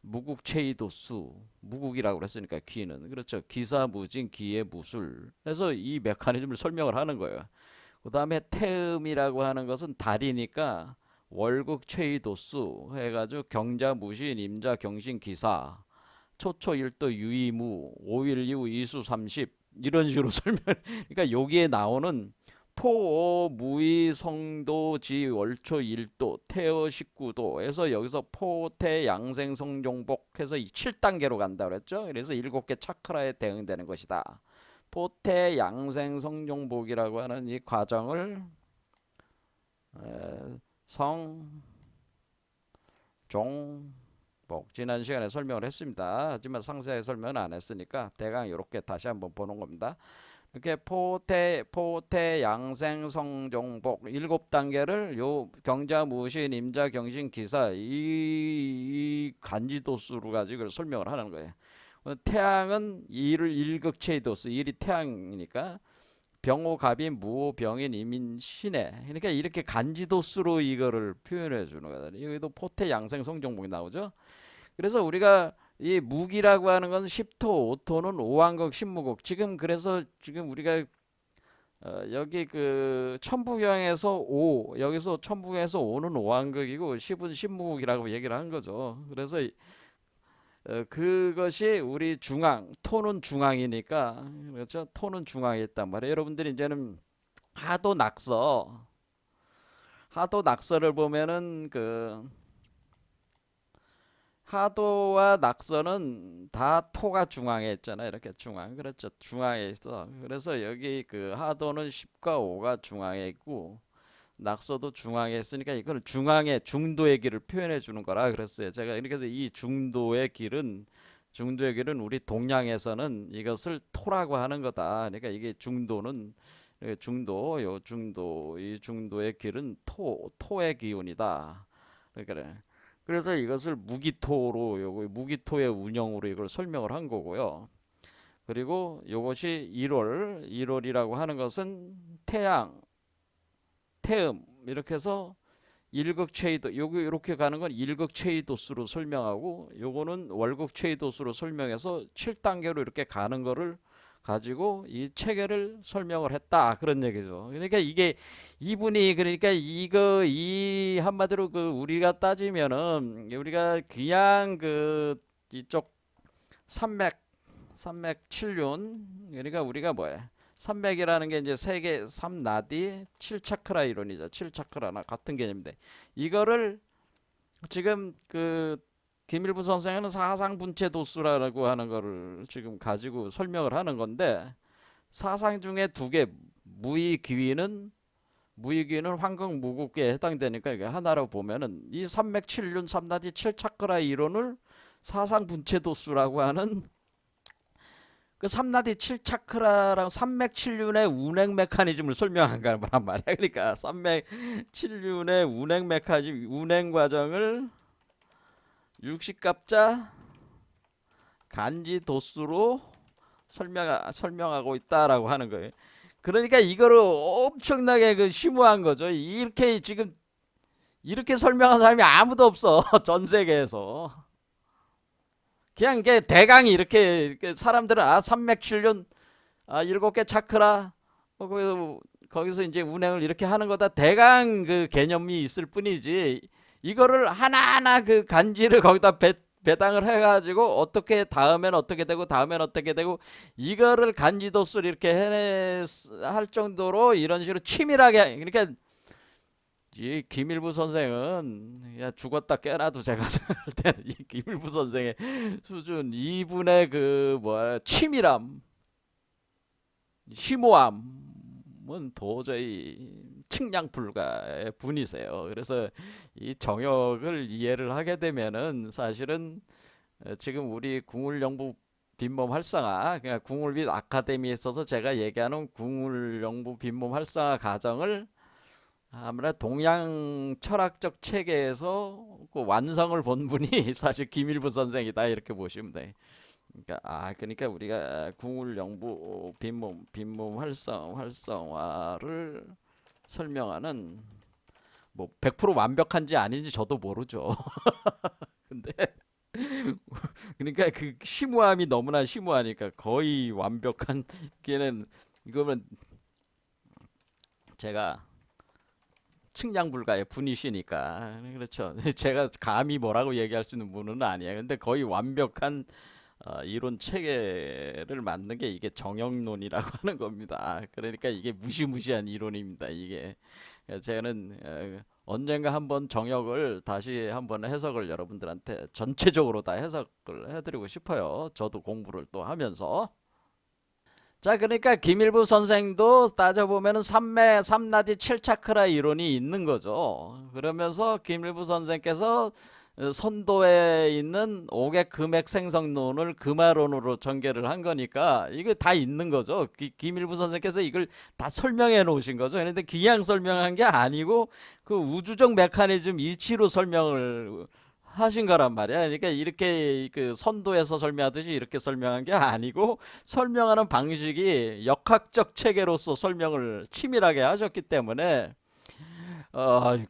무국 최위 도수, 무국이라고 그랬으니까 기는 그렇죠. 기사 무진 기의 무술. 그래서 이 메커니즘을 설명을 하는 거예요. 그다음에 태음이라고 하는 것은 달이니까 월극 최이도수 해가지고 경자 무신 임자 경신 기사 초초 일도 유이무 5일 이후 이수 30 이런 식으로 설명. 그러니까 여기에 나오는 포 무이 성도 지 월초 일도 태어 19도 해서 여기서 포태 양생 성종복 해서 7단계로 간다 그랬죠. 그래서 7개 차크라에 대응되는 것이다. 포태 양생 성종복이라고 하는 이 과정을 성, 종, 복 지난 시간에 설명을 했습니다. 하지만 상세하게 설명은 안 했으니까 대강 이렇게 다시 한번 보는 겁니다. 이렇게 포태 양생 성종복 7단계를 요 경자 무신 임자 경신 기사 이 간지도수로 가지고 설명을 하는 거예요. 태양은 일극체도수, 일이 태양이니까 병호 갑인 무호 병인 이민 신해. 그러니까 이렇게 간지도수로 이거를 표현해 주는 거다. 여기도 포태 양생 성종목이 나오죠. 그래서 우리가 이 무기라고 하는 건 십토, 오토는 오왕극, 신무극. 그래서 지금 우리가 여기 그 천부경에서 여기서 천부경에서 오는 오왕극이고 십은 신무극이라고 얘기를 한 거죠. 그래서 그것이 우리 토는 중앙이니까, 그렇죠? 토는 중앙에 있단 말이에요. 여러분들이 이제는 하도 낙서를 보면은 하도와 낙서는 다 토가 중앙에 있잖아요. 이렇게 중앙. 그렇죠. 중앙에 있어. 그래서 여기 그 하도는 10과 5가 중앙에 있고 낙서도 중앙에 있으니까 이거는 중도의 길을 표현해 주는 거라 그랬어요. 제가 그래서 이 중도의 길은 우리 동양에서는 이것을 토라고 하는 거다. 그러니까 이게 중도는 중도, 요 중도, 이 중도의 길은 토의 기운이다. 그래. 그래서 이것을 무기토로, 요거 무기토의 운영으로 이걸 설명을 한 거고요. 그리고 요것이 1월이라고 하는 것은 태양, 태음 이렇게 해서 일극체이도, 요거 이렇게 가는 건 일극체이도수로 설명하고, 요거는 월극체이도수로 설명해서 7단계로 이렇게 가는 거를 가지고 이 체계를 설명을 했다, 그런 얘기죠. 그러니까 이게 이분이, 그러니까 이거 이 한마디로 그 우리가 따지면은 우리가 그냥 그 이쪽 산맥 삼맥칠륜, 그러니까 우리가 뭐야, 산맥이라는 게 이제 세계 삼나디 7차크라 이론이죠. 7차크라나 같은 개념인데, 이거를 지금 그 김일부 선생은 사상 분체 도수라고 하는 거를 지금 가지고 설명을 하는 건데, 사상 중에 두 개, 무의기위는 황금무국계에 해당되니까 이게 하나로 보면은 이 삼맥칠륜 삼나디 7차크라 이론을 사상 분체 도수라고 하는 그 삼나디 7차크라랑 삼맥칠륜의 운행 메커니즘을 설명한 거란 말이야. 그러니까 삼맥칠륜의 운행 메커니즘, 운행 과정을 60갑자 간지 도수로 설명하고 있다라고 하는 거예요. 그러니까 이거를 엄청나게 그 심오한 거죠. 이렇게 지금 이렇게 설명한 사람이 아무도 없어. 전 세계에서. 그냥 이게 대강이 이렇게 사람들은 삼맥칠륜, 7개 차크라, 거기서 이제 운행을 이렇게 하는 거다, 대강 그 개념이 있을 뿐이지, 이거를 하나하나 그 간지를 거기다 배당을 해가지고 어떻게 다음엔 어떻게 되고 다음엔 어떻게 되고, 이거를 간지도수를 이렇게 할 정도로 이런 식으로 치밀하게, 그러니까 이 김일부 선생은 야 죽었다 깨나도 제가 생각할 때는 이 김일부 선생의 수준, 이분의 그 뭐야 치밀함, 심오함은 도저히 측량 불가의 분이세요. 그래서 이 정역을 이해를 하게 되면은 사실은 지금 우리 궁울영부 빈몸 활성화, 그냥 궁울빛 아카데미에 있어서 제가 얘기하는 궁울영부 빈몸 활성화 과정을 아무래도 동양 철학적 체계에서 그 완성을 본 분이 사실 김일부 선생이다, 이렇게 보시면 돼. 그러니까 우리가 궁울 영부 빈몸 활성화를 설명하는, 뭐 100% 완벽한지 아닌지 저도 모르죠. 근데 그러니까 그 심오함이 너무나 심오하니까 거의 완벽한 게는, 이거는 제가 측량 불가의 분이시니까 그렇죠. 제가 감히 뭐라고 얘기할 수 있는 분은 아니에요. 근데 거의 완벽한 이론 체계를 만든 게 이게 정형론이라고 하는 겁니다. 그러니까 이게 무시무시한 이론입니다. 이게 저는 언젠가 한번 정역을 다시 한번 해석을 여러분들한테 전체적으로 다 해석을 해드리고 싶어요. 저도 공부를 또 하면서. 자, 그러니까 김일부 선생도 따져보면은 삼나디 7차크라 이론이 있는 거죠. 그러면서 김일부 선생께서 선도에 있는 5개 금액 생성론을 금화론으로 전개를 한 거니까 이게 다 있는 거죠. 김일부 선생께서 이걸 다 설명해 놓으신 거죠. 그런데 그냥 설명한 게 아니고 그 우주적 메커니즘 이치로 설명을 하신 거란 말이야. 그러니까 이렇게 그 선도에서 설명하듯이 이렇게 설명한 게 아니고, 설명하는 방식이 역학적 체계로서 설명을 치밀하게 하셨기 때문에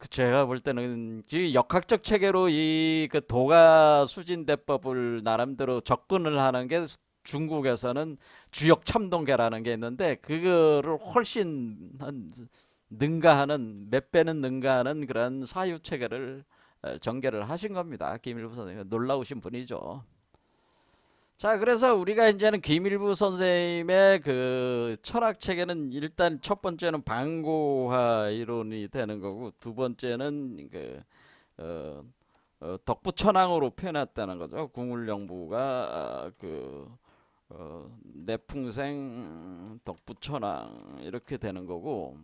제가 볼 때는 이 역학적 체계로 이 그 도가 수진대법을 나름대로 접근을 하는 게 중국에서는 주역 참동계라는 게 있는데, 그거를 훨씬 능가하는, 몇 배는 능가하는 그런 사유 체계를 전개를 하신 겁니다. 김일부 선생님 놀라우신 분이죠. 자, 그래서 우리가 이제는 김일부 선생님의 그 철학 체계는, 일단 첫 번째는 방고화 이론이 되는 거고, 두 번째는 그 덕부천왕으로 표현했다는 거죠. 궁울영부가 내풍생 덕부천왕 이렇게 되는 거고,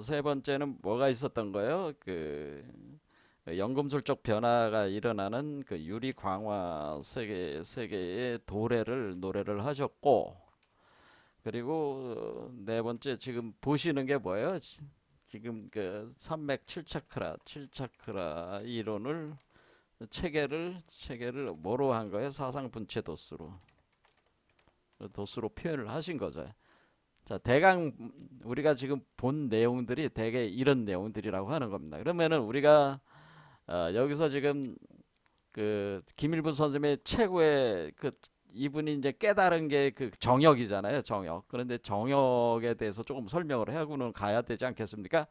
세 번째는 뭐가 있었던 거예요? 연금술적 변화가 일어나는 그 유리광화 세계의 노래를 하셨고, 그리고 네 번째 지금 보시는 게 뭐예요? 지금 그 산맥 7차크라, 7차크라 이론을 체계를 뭐로 한 거예요? 사상 분체 도수로 표현을 하신 거죠. 자, 대강 우리가 지금 본 내용들이 대개 이런 내용들이라고 하는 겁니다. 그러면은 우리가 여기서 지금 그 김일부 선생님의 최고의 그 이분이 이제 깨달은 게 그 정역이잖아요, 정역. 그런데 정역에 대해서 조금 설명을 하고는 가야 되지 않겠습니까?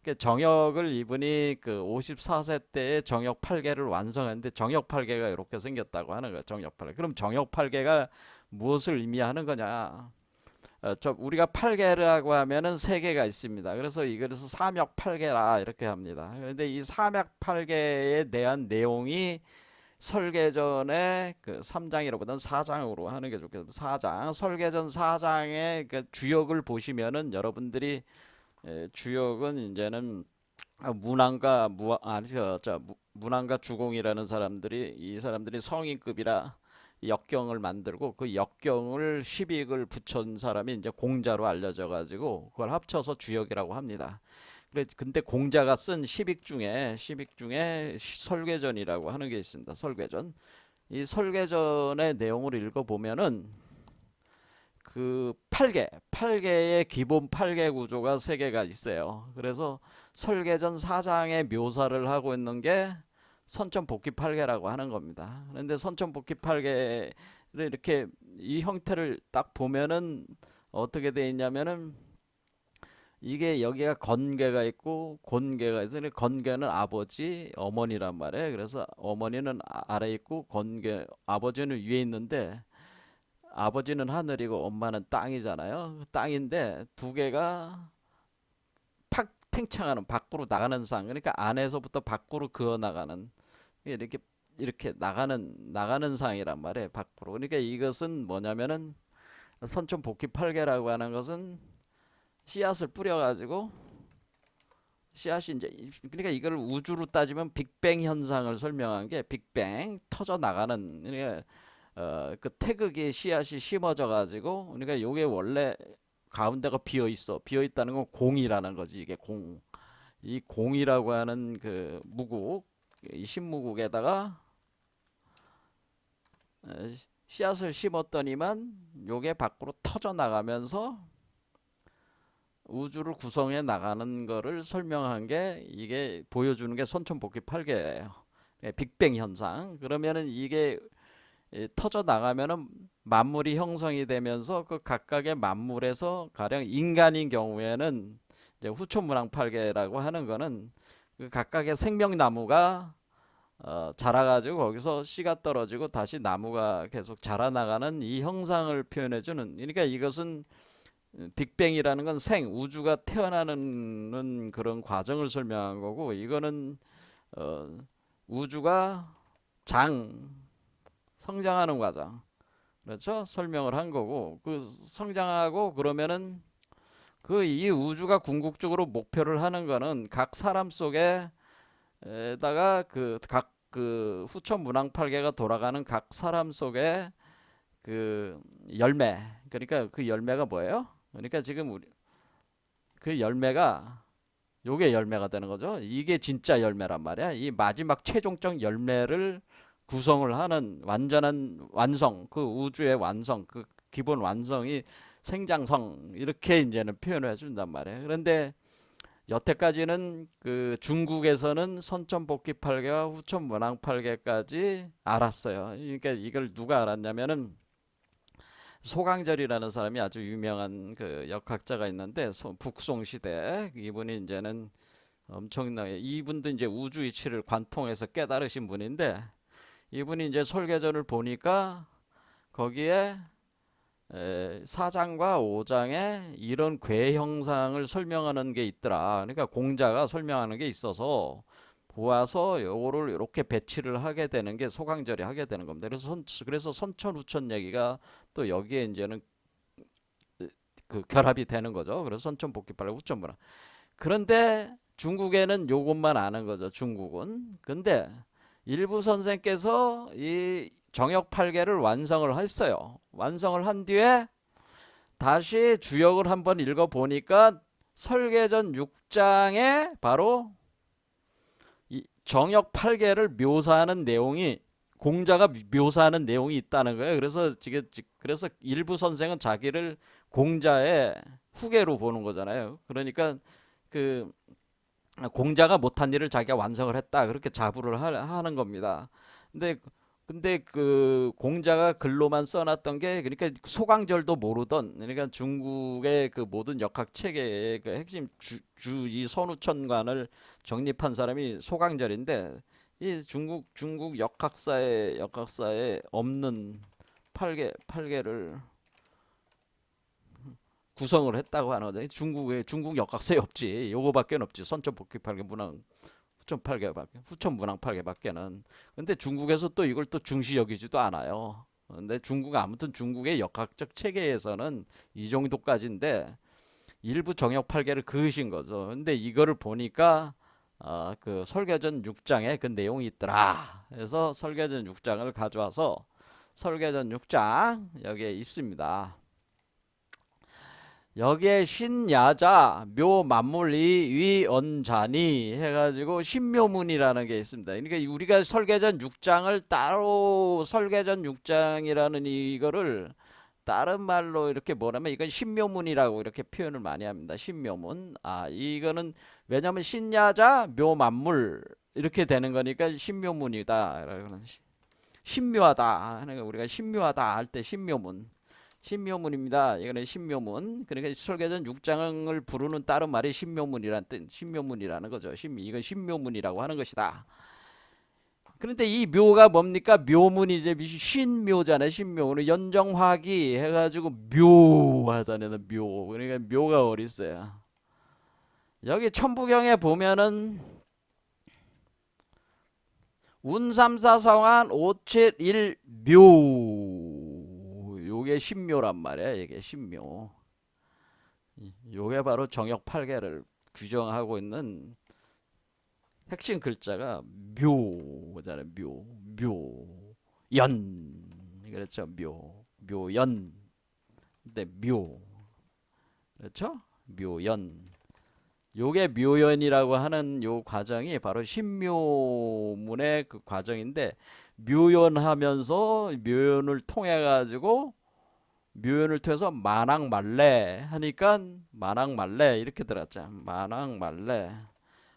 그 정역을 이분이 그 54세 때에 정역 8개를 완성했는데 정역 8개가 이렇게 생겼다고 하는 거예요, 정역 8개. 그럼 정역 8개가 무엇을 의미하는 거냐? 우리가 8개라고 하면은 3개가 있습니다. 그래서 이거에서 삼역 8개라 이렇게 합니다. 그런데 이 삼역 8개에 대한 내용이 설계전의 그 3장이라보다는 4장으로 하는 게 좋겠습니다. 4장 설계전 4장의 그 주역을 보시면은 여러분들이 주역은 이제는 문항과 주공이라는 사람들이 이 사람들이 성인급이라 역경을 만들고 그 역경을 10익을 붙인 사람이 이제 공자로 알려져 가지고 그걸 합쳐서 주역이라고 합니다. 근데 공자가 쓴 10익 중에 설계전이라고 하는 게 있습니다. 설계전. 이 설계전의 내용을 읽어보면은 그 8개의 기본 8개 구조가 3개가 있어요. 그래서 설계전 4장의 묘사를 하고 있는 게 선천복귀 8개라고 하는 겁니다. 그런데 선천복귀 8개를 이렇게 이 형태를 딱 보면은 어떻게 돼 있냐면은 이게 여기가 건계가 있고 곤계가 있어요. 건계는 아버지, 어머니란 말이에요. 그래서 어머니는 아래 있고 아버지는 위에 있는데 아버지는 하늘이고 엄마는 땅이잖아요. 땅인데 두 개가 팍 팽창하는 밖으로 나가는 상. 그러니까 안에서부터 밖으로 그어 나가는 이렇게 나가는 상이란 말이에요. 밖으로. 그러니까 이것은 뭐냐면은 선천복귀 8개라고 하는 것은 씨앗을 뿌려가지고 씨앗이 이제 그러니까 이걸 우주로 따지면 빅뱅 현상을 설명한 게 빅뱅 터져 나가는 그러니까 그 태극이 씨앗이 심어져 가지고 그러니까 요게 원래 가운데가 비어 있어. 비어 있다는 건 공이라는 거지. 이게 공. 이 공이라고 하는 그 무국 이 신무국에다가 씨앗을 심었더니만 요게 밖으로 터져 나가면서 우주를 구성해 나가는 거를 설명한 게 이게 보여주는 게 선천복귀 8개예요. 빅뱅 현상. 그러면은 이게 터져 나가면은 만물이 형성이 되면서 그 각각의 만물에서 가령 인간인 경우에는 이제 후천문항 8개라고 하는 거는 그 각각의 생명나무가 자라가지고 거기서 씨가 떨어지고 다시 나무가 계속 자라나가는 이 형상을 표현해주는 그러니까 이것은 빅뱅이라는 건 우주가 태어나는 그런 과정을 설명한 거고 이거는 우주가 성장하는 과정 그렇죠? 설명을 한 거고 그 성장하고 그러면은 그 이 우주가 궁극적으로 목표를 하는 거는 각 사람 속에다가 그 후천 문항 8개가 돌아가는 각 사람 속에 그 열매 그러니까 그 열매가 뭐예요? 그러니까 지금 그 열매가 요게 열매가 되는 거죠. 이게 진짜 열매란 말이야. 이 마지막 최종적 열매를 구성을 하는 완전한 완성, 그 우주의 완성, 그 기본 완성이 생장성 이렇게 이제는 표현을 해준단 말이에요. 그런데 여태까지는 그 중국에서는 선천복귀 8개와 후천문항 8개까지 알았어요. 그러니까 이걸 누가 알았냐면은 소강절이라는 사람이 아주 유명한 그 역학자가 있는데 북송 시대 이분이 이제는 엄청나게 이분도 이제 우주 이치를 관통해서 깨달으신 분인데 이분이 이제 설계전을 보니까 거기에 4장과 5장에 이런 괴 형상을 설명하는 게 있더라. 그러니까 공자가 설명하는 게 있어서 보아서 요거를 이렇게 배치를 하게 되는 게 소강절이 하게 되는 겁니다. 그래서 선천 후천 얘기가 또 여기에 이제는 그 결합이 되는 거죠. 그래서 선천 복귀빨 후천문화. 그런데 중국에는 요것만 아는 거죠. 중국은. 근데 일부 선생께서 이 정역 8개를 완성을 했어요. 완성을 한 뒤에 다시 주역을 한번 읽어 보니까 설계전 6장에 바로 이 정역 8개를 묘사하는 내용이, 공자가 묘사하는 내용이 있다는 거예요. 그래서 일부 선생은 자기를 공자의 후계로 보는 거잖아요. 그러니까 그 공자가 못한 일을 자기가 완성을 했다, 그렇게 자부를 하는 겁니다. 근데 그 공자가 글로만 써놨던 게, 그러니까 소강절도 모르던, 그러니까 중국의 그 모든 역학 체계의 그 핵심 이 선우천관을 정립한 사람이 소강절인데, 이 중국 역학사에 없는 8개를 구성을 했다고 하는 거죠. 중국 역학사에 없지. 요거밖에 없지. 선천복귀 8개, 문항 후천 8개밖에, 후천 문항 8개밖에는. 근데 중국에서 또 이걸 또 중시 여기지도 않아요. 근데 아무튼 중국의 역학적 체계에서는 이 정도까지인데 일부 정역 8개를 그으신 거죠. 근데 이거를 보니까 그 설계전 6장에 그 내용이 있더라. 그래서 설계전 6장을 가져와서 설계전 6장 여기에 있습니다. 여기에 신야자 묘만물이 위언자니 해가지고 신묘문이라는 게 있습니다. 그러니까 우리가 설계전 6장을 따로, 설계전 6장이라는 이거를 다른 말로 이렇게 뭐라면 이건 신묘문이라고 이렇게 표현을 많이 합니다. 신묘문. 이거는 왜냐면 신야자 묘만물 이렇게 되는 거니까 신묘문이다. 신묘하다 하는 거, 우리가 신묘하다 할 때 신묘문. 신묘문입니다. 이거는 신묘문. 그러니까 설계전 6장을 부르는 다른 말이 신묘문이라는 뜻, 신묘문이라는 거죠. 이건 신묘문이라고 하는 것이다. 그런데 이 묘가 뭡니까? 묘문이제, 신묘잖아요. 신묘는 연정화기 해가지고 묘하잖아요. 묘. 그러니까 묘가 어디 있어요? 여기 천부경에 보면은 운삼사성한 571묘, 요게 신묘란 말이야. 이게 신묘. 요게 바로 정역 8개를 규정하고 있는 핵심 글자가 묘잖아요. 묘연. 그렇죠. 묘연. 근데 그렇죠? 묘연. 요게 묘연이라고 하는 요 과정이 바로 신묘문의 그 과정인데, 묘연하면서 묘연을 통해 가지고 묘연을 통해서 만왕말래 하니까, 만왕말래 이렇게 들었죠. 만왕말래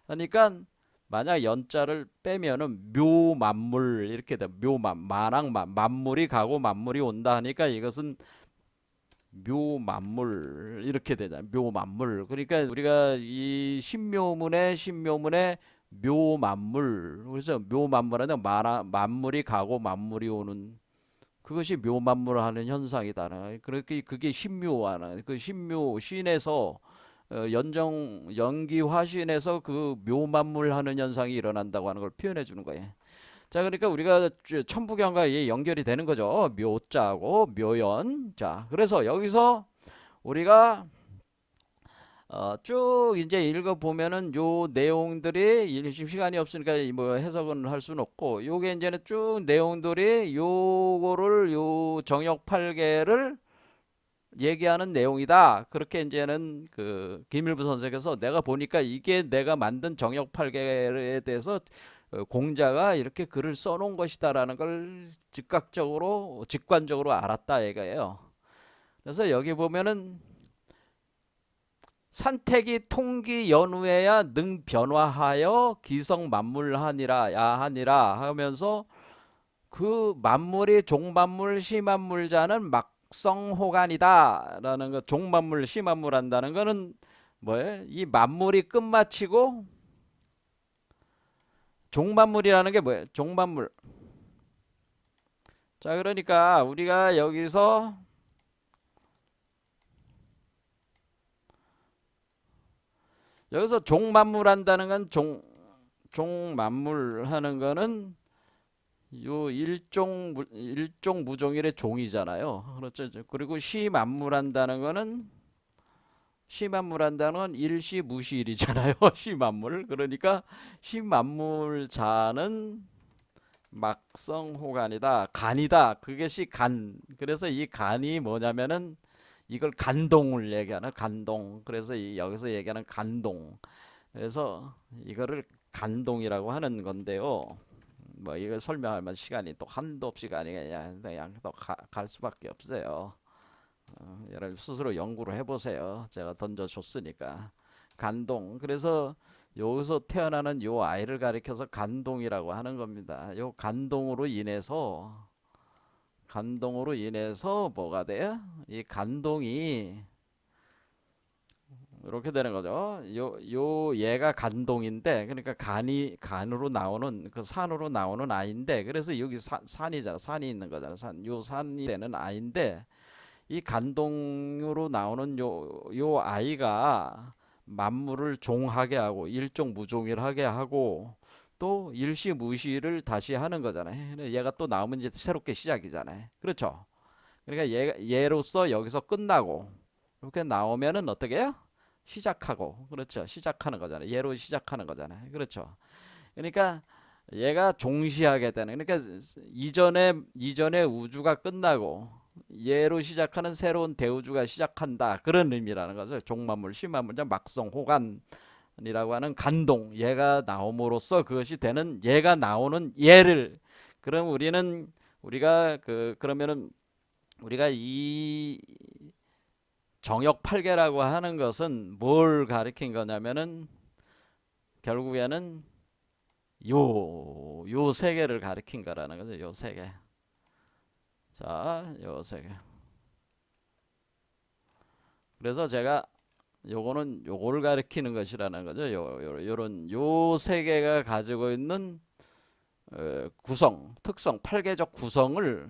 하니까 만약 연자를 빼면은 묘만물 이렇게 돼. 만물이 가고 만물이 온다 하니까 이것은 묘만물 이렇게 되잖아요. 묘만물. 그러니까 우리가 이 신묘문의 묘만물, 그래서 묘만물하는 만물이 가고 만물이 오는, 그것이 묘만물하는 현상이다. 그렇게 그게 신묘하는, 그 신묘 신에서 연기화신에서 그 묘만물하는 현상이 일어난다고 하는 걸 표현해 주는 거예요. 자, 그러니까 우리가 천부경과 연결이 되는 거죠. 묘자고 묘연. 자, 그래서 여기서 우리가 쭉 이제 읽어보면은 요 내용들이, 지금 시간이 없으니까 뭐 해석은 할 수는 없고, 요게 이제는 쭉 내용들이 요거를 요 정역 8개를 얘기하는 내용이다. 그렇게 이제는 그 김일부 선생께서, 내가 보니까 이게 내가 만든 정역 8개에 대해서 공자가 이렇게 글을 써놓은 것이다라는 걸 직관적으로 알았다 이거예요. 그래서 여기 보면은 산택이 통기 연후에야 능 변화하여 기성 만물하니라 야하니라 하면서, 그 만물이 종만물 시만물자는 막성호간이다 라는 거. 종만물 시만물 한다는 거는 뭐예요? 이 만물이 끝마치고, 종만물이라는 게 뭐예요? 종만물. 자, 그러니까 우리가 여기서 종만물 한다는 건, 종만물 하는 거는 요 일종 무종일의 종이잖아요. 그렇죠. 그리고 시만물 한다는 거는, 일시무시일이잖아요. 시만물. 그러니까 시만물자는 막성호간이다. 간이다. 그것이 간. 그래서 이 간이 뭐냐면은 이걸 간동을 얘기하는 간동. 그래서 여기서 얘기하는 간동. 그래서 이거를 간동이라고 하는 건데요. 뭐 이걸 설명할 만 시간이 또 한도 없이 그냥 또 갈 수밖에 없어요. 여러분 스스로 연구를 해보세요. 제가 던져줬으니까. 간동. 그래서 여기서 태어나는 요 아이를 가리켜서 간동이라고 하는 겁니다. 요 간동으로 인해서 뭐가 돼요? 이 간동이 이렇게 되는 거죠. 얘가 간동인데, 그러니까 간으로 나오는, 그 산으로 나오는 아이인데, 그래서 여기 산이잖아. 산이 있는 거잖아. 요 산이 되는 아이인데, 이 간동으로 나오는 요 아이가 만물을 종하게 하고, 일종무종일하게 하고, 또 일시무시를 다시 하는 거잖아요. 얘가 또 나오면 이제 새롭게 시작이잖아요. 그렇죠? 그러니까 얘로서 여기서 끝나고, 이렇게 나오면은 어떻게 해요? 시작하고. 그렇죠. 시작하는 거잖아요. 얘로 시작하는 거잖아요. 그렇죠. 그러니까 얘가 종시하게 되는, 그러니까 이전에 우주가 끝나고 얘로 시작하는 새로운 대우주가 시작한다, 그런 의미라는 거죠. 종만물 심만물자 막성호간이라고 하는 간동, 얘가 나옴으로써 그것이 되는, 얘가 나오는 얘를, 그럼 그러면은 우리가 이 정역 8개라고 하는 것은 뭘 가리킨 거냐면은 결국에는 요 세 개를 가리킨 거라는 거죠. 요 세 개. 자, 요 세 개. 그래서 제가 요거를 가리키는 것이라는 거죠. 요런 요 세 개가 가지고 있는 특성, 8개적 구성을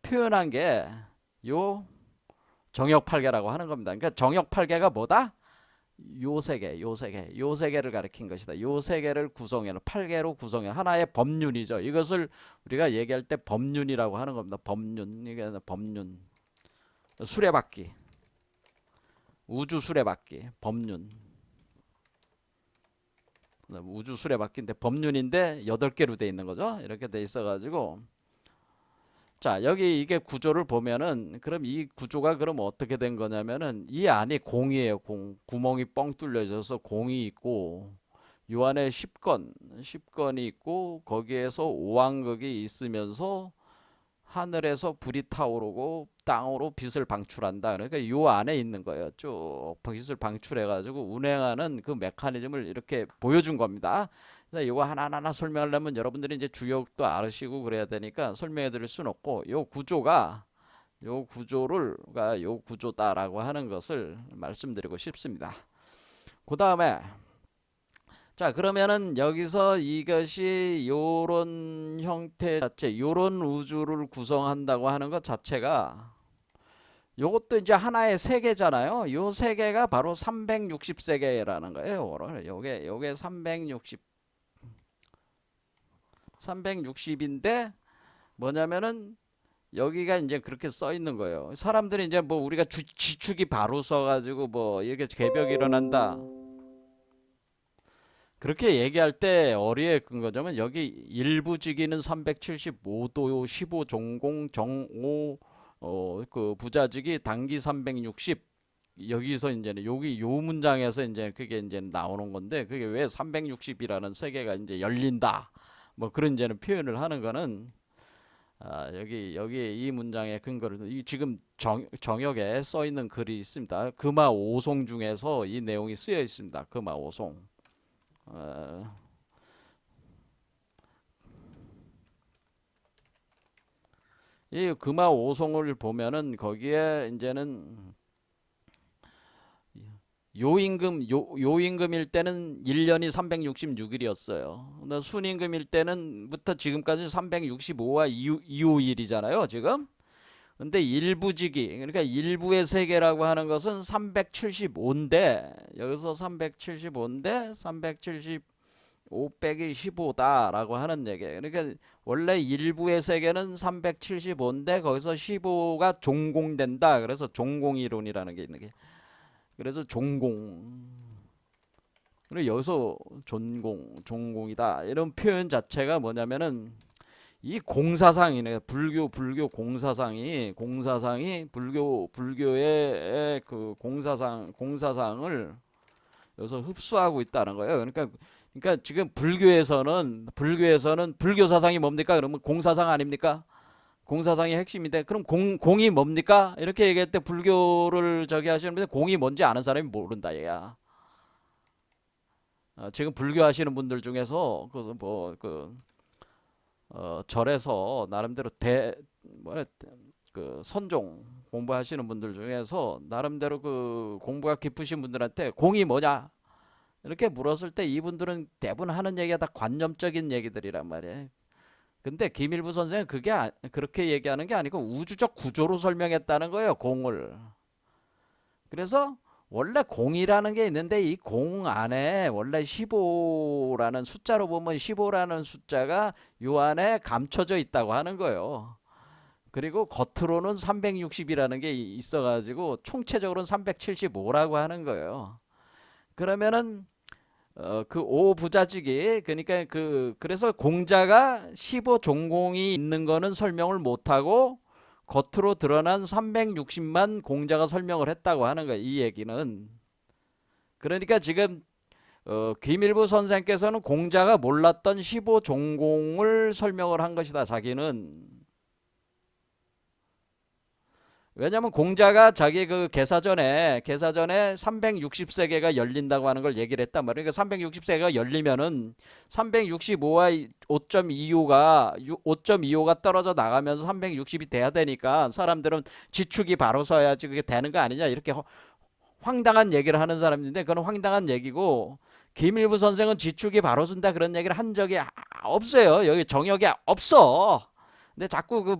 표현한 게 요 정역 8개라고 하는 겁니다. 그러니까 정역 8개가 뭐다? 요 세 개를 가리킨 것이다. 요 세 개를 구성해서 8개로 구성해 하나의 법륜이죠. 이것을 우리가 얘기할 때 법륜이라고 하는 겁니다. 법륜. 이게 법륜. 수레바퀴. 우주 수레바퀴. 법륜. 우주 수레바퀴인데 법륜인데 8개로 돼 있는 거죠. 이렇게 돼 있어 가지고, 자, 여기 이게 구조를 보면은, 그럼 이 구조가 그럼 어떻게 된 거냐면은, 이 안이 공이에요. 구멍이 뻥 뚫려 있어서 공이 있고, 요 안에 10건이 있고, 거기에서 오왕극이 있으면서 하늘에서 불이 타오르고 땅으로 빛을 방출한다. 그러니까 요 안에 있는 거예요. 쭉 빛을 방출해 가지고 운행하는 그 메커니즘을 이렇게 보여준 겁니다. 그래서 이거 하나하나 설명하려면 여러분들이 이제 주역도 알으시고 그래야 되니까 설명해 드릴 수는 없고, 요 구조다라고 하는 것을 말씀드리고 싶습니다. 그 다음에, 자, 그러면은 여기서 이것이 요런 형태 자체, 요런 우주를 구성한다고 하는 것 자체가, 요것도 이제 하나의 세계잖아요. 요 세계가 바로 360세계라는 거예요. 요게 360인데 뭐냐면은 여기가 이제 그렇게 써 있는 거예요. 사람들이 이제 뭐 우리가 지축이 바로 써 가지고 뭐 이렇게 개벽이 일어난다, 그렇게 얘기할 때 어리에 근거자면, 여기 일부지기는 375도 15 종공 정오 그 부자지기 단기 360, 여기서 이제는 여기 요 문장에서 이제 그게 이제 나오는 건데, 그게 왜 360이라는 세계가 이제 열린다, 뭐 그런 이제는 표현을 하는 거는, 여기 이 문장의 근거를, 이 지금 정역에 써 있는 글이 있습니다. 금화 오송 중에서 이 내용이 쓰여 있습니다. 금화 오송. 이 금화 오송을 보면은 거기에 이제는 요임금일 때는 1년이 366일이었어요. 근데 순임금일 때는부터 지금까지 365와 2호일이잖아요, 지금. 근데 일부지기, 그러니까 일부의 세계라고 하는 것은 375인데, 여기서 375인데 375 빼기 15다라고 하는 얘기예요. 그러니까 원래 일부의 세계는 375인데 거기서 15가 종공된다. 그래서 종공이론이라는 게 있는 게. 그래서 종공. 그리고 여기서 종공이다, 이런 표현 자체가 뭐냐면은, 이 공사상이네. 불교 공사상이 불교의 그 공사상을 여기서 흡수하고 있다는 거예요. 그러니까 지금 불교에서는 불교 사상이 뭡니까? 그러면 공사상 아닙니까? 공사상이 핵심인데 그럼 공이 뭡니까? 이렇게 얘기할 때 불교를 저기 하시는 분들 공이 뭔지 아는 사람이 모른다 얘야. 지금 불교 하시는 분들 중에서 절에서 나름대로 그 선종 공부하시는 분들 중에서 나름대로 그 공부가 깊으신 분들한테 공이 뭐냐 이렇게 물었을 때 이분들은 대부분 하는 얘기가 다 관념적인 얘기들이란 말이에요. 근데 김일부 선생은 그렇게 얘기하는 게 아니고 우주적 구조로 설명했다는 거예요, 공을. 그래서 원래 공이라는 게 있는데 이 공 안에 원래 15라는 숫자로 보면 15라는 숫자가 요 안에 감춰져 있다고 하는 거예요. 그리고 겉으로는 360이라는 게 있어가지고 총체적으로는 375라고 하는 거예요. 그러면은 그 5부자지기 그러니까 그래서 공자가 15종공이 있는 거는 설명을 못하고 겉으로 드러난 360만 공자가 설명을 했다고 하는 거예요. 이 얘기는. 그러니까 지금 김일부 선생께서는 공자가 몰랐던 15종공을 설명을 한 것이다. 자기는. 왜냐면 공자가 자기 그 개사전에 360세계가 열린다고 하는 걸 얘기를 했단 말이에요. 그러니까 360세계가 열리면은 365와 5.25가 떨어져 나가면서 360이 돼야 되니까 사람들은 지축이 바로 서야지 그게 되는 거 아니냐 이렇게 황당한 얘기를 하는 사람인데 그건 황당한 얘기고 김일부 선생은 지축이 바로 쓴다 그런 얘기를 한 적이 없어요. 여기 정역이 없어. 근데 자꾸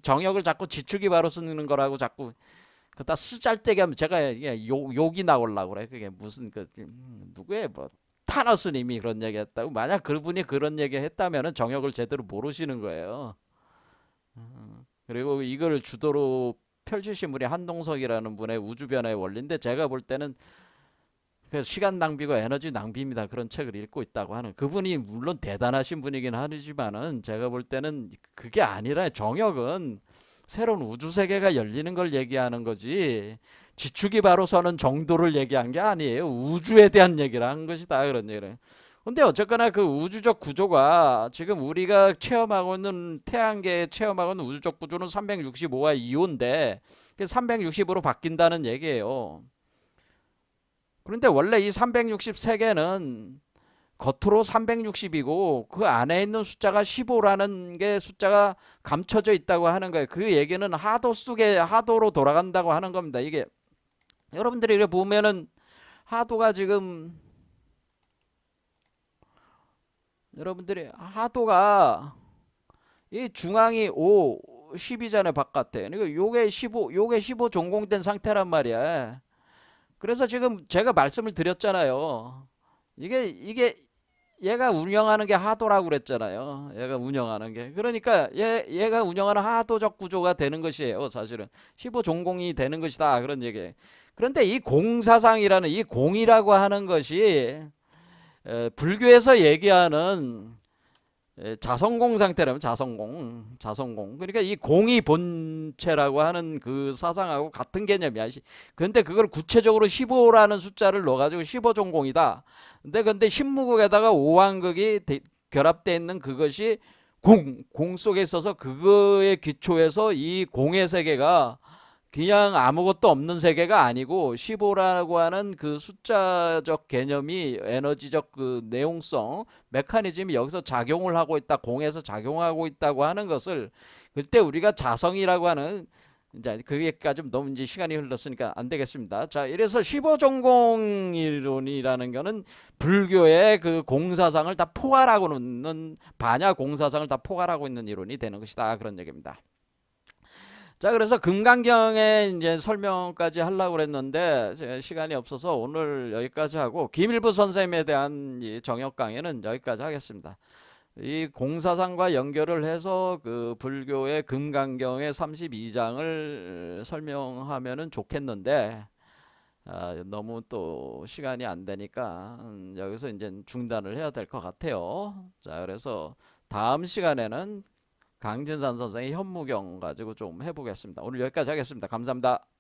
정역을 자꾸 지축이 바로 쓰는 거라고 자꾸 그다 쓰잘데기 하면 제가 욕이 나오려고 그래. 그게 무슨 누구의 타너 스님이 그런 얘기 했다고. 만약 그분이 그런 얘기 했다면은 정역을 제대로 모르시는 거예요. 그리고 이걸 주도로 펼치신 분이 한동석이라는 분의 우주변화의 원리인데 제가 볼 때는 시간 낭비고 에너지 낭비입니다. 그런 책을 읽고 있다고 하는 그분이 물론 대단하신 분이긴 하지만은 제가 볼 때는 그게 아니라 정역은 새로운 우주 세계가 열리는 걸 얘기하는 거지 지축이 바로 서는 정도를 얘기한 게 아니에요. 우주에 대한 얘기를 한 것이다 그런 얘기를. 근데 어쨌거나 그 우주적 구조가 지금 우리가 체험하고 있는 태양계에 체험하고 있는 우주적 구조는 365와 2호인데 360으로 바뀐다는 얘기예요. 그런데 원래 이 360세계는 겉으로 360이고 그 안에 있는 숫자가 15라는 게 숫자가 감춰져 있다고 하는 거예요. 그 얘기는 하도 속에 하도로 돌아간다고 하는 겁니다. 이게 여러분들이 이렇게 보면은 하도가 지금 여러분들이 하도가 이 중앙이 5, 10이잖아요, 바깥에. 그러니까 요게 15 전공된 상태란 말이야. 그래서 지금 제가 말씀을 드렸잖아요. 이게 얘가 운영하는 게 하도라고 그랬잖아요. 얘가 운영하는 게. 그러니까 얘가 운영하는 하도적 구조가 되는 것이에요. 사실은 15 전공이 되는 것이다. 그런 얘기. 그런데 이 공사상이라는 이 공이라고 하는 것이 불교에서 얘기하는 자성공 상태라면 자성공. 그러니까 이 공이 본체라고 하는 그 사상하고 같은 개념이야. 근데 그걸 구체적으로 15라는 숫자를 넣어가지고 15종공이다. 근데 신무국에다가 오왕극이 결합되어 있는 그것이 공 속에 있어서 그거에 기초해서 이 공의 세계가 그냥 아무것도 없는 세계가 아니고 15라고 하는 그 숫자적 개념이 에너지적 그 내용성 메커니즘이 여기서 작용을 하고 있다. 공에서 작용하고 있다고 하는 것을 그때 우리가 자성이라고 하는 이제 그게까지 너무 이제 시간이 흘렀으니까 안 되겠습니다. 자, 이래서 15종공 이론이라는 거는 불교의 그 공사상을 다 포괄하고 있는 반야 공사상을 다 포괄하고 있는 이론이 되는 것이다. 그런 얘기입니다. 자, 그래서 금강경의 이제 설명까지 하려고 그랬는데 시간이 없어서 오늘 여기까지 하고 김일부 선생님에 대한 이 정역 강의는 여기까지 하겠습니다. 이 공사상과 연결을 해서 그 불교의 금강경의 32장을 설명하면은 좋겠는데 너무 또 시간이 안 되니까 여기서 이제 중단을 해야 될 것 같아요. 자, 그래서 다음 시간에는 강진산 선생의 현무경 가지고 좀 해보겠습니다. 오늘 여기까지 하겠습니다. 감사합니다.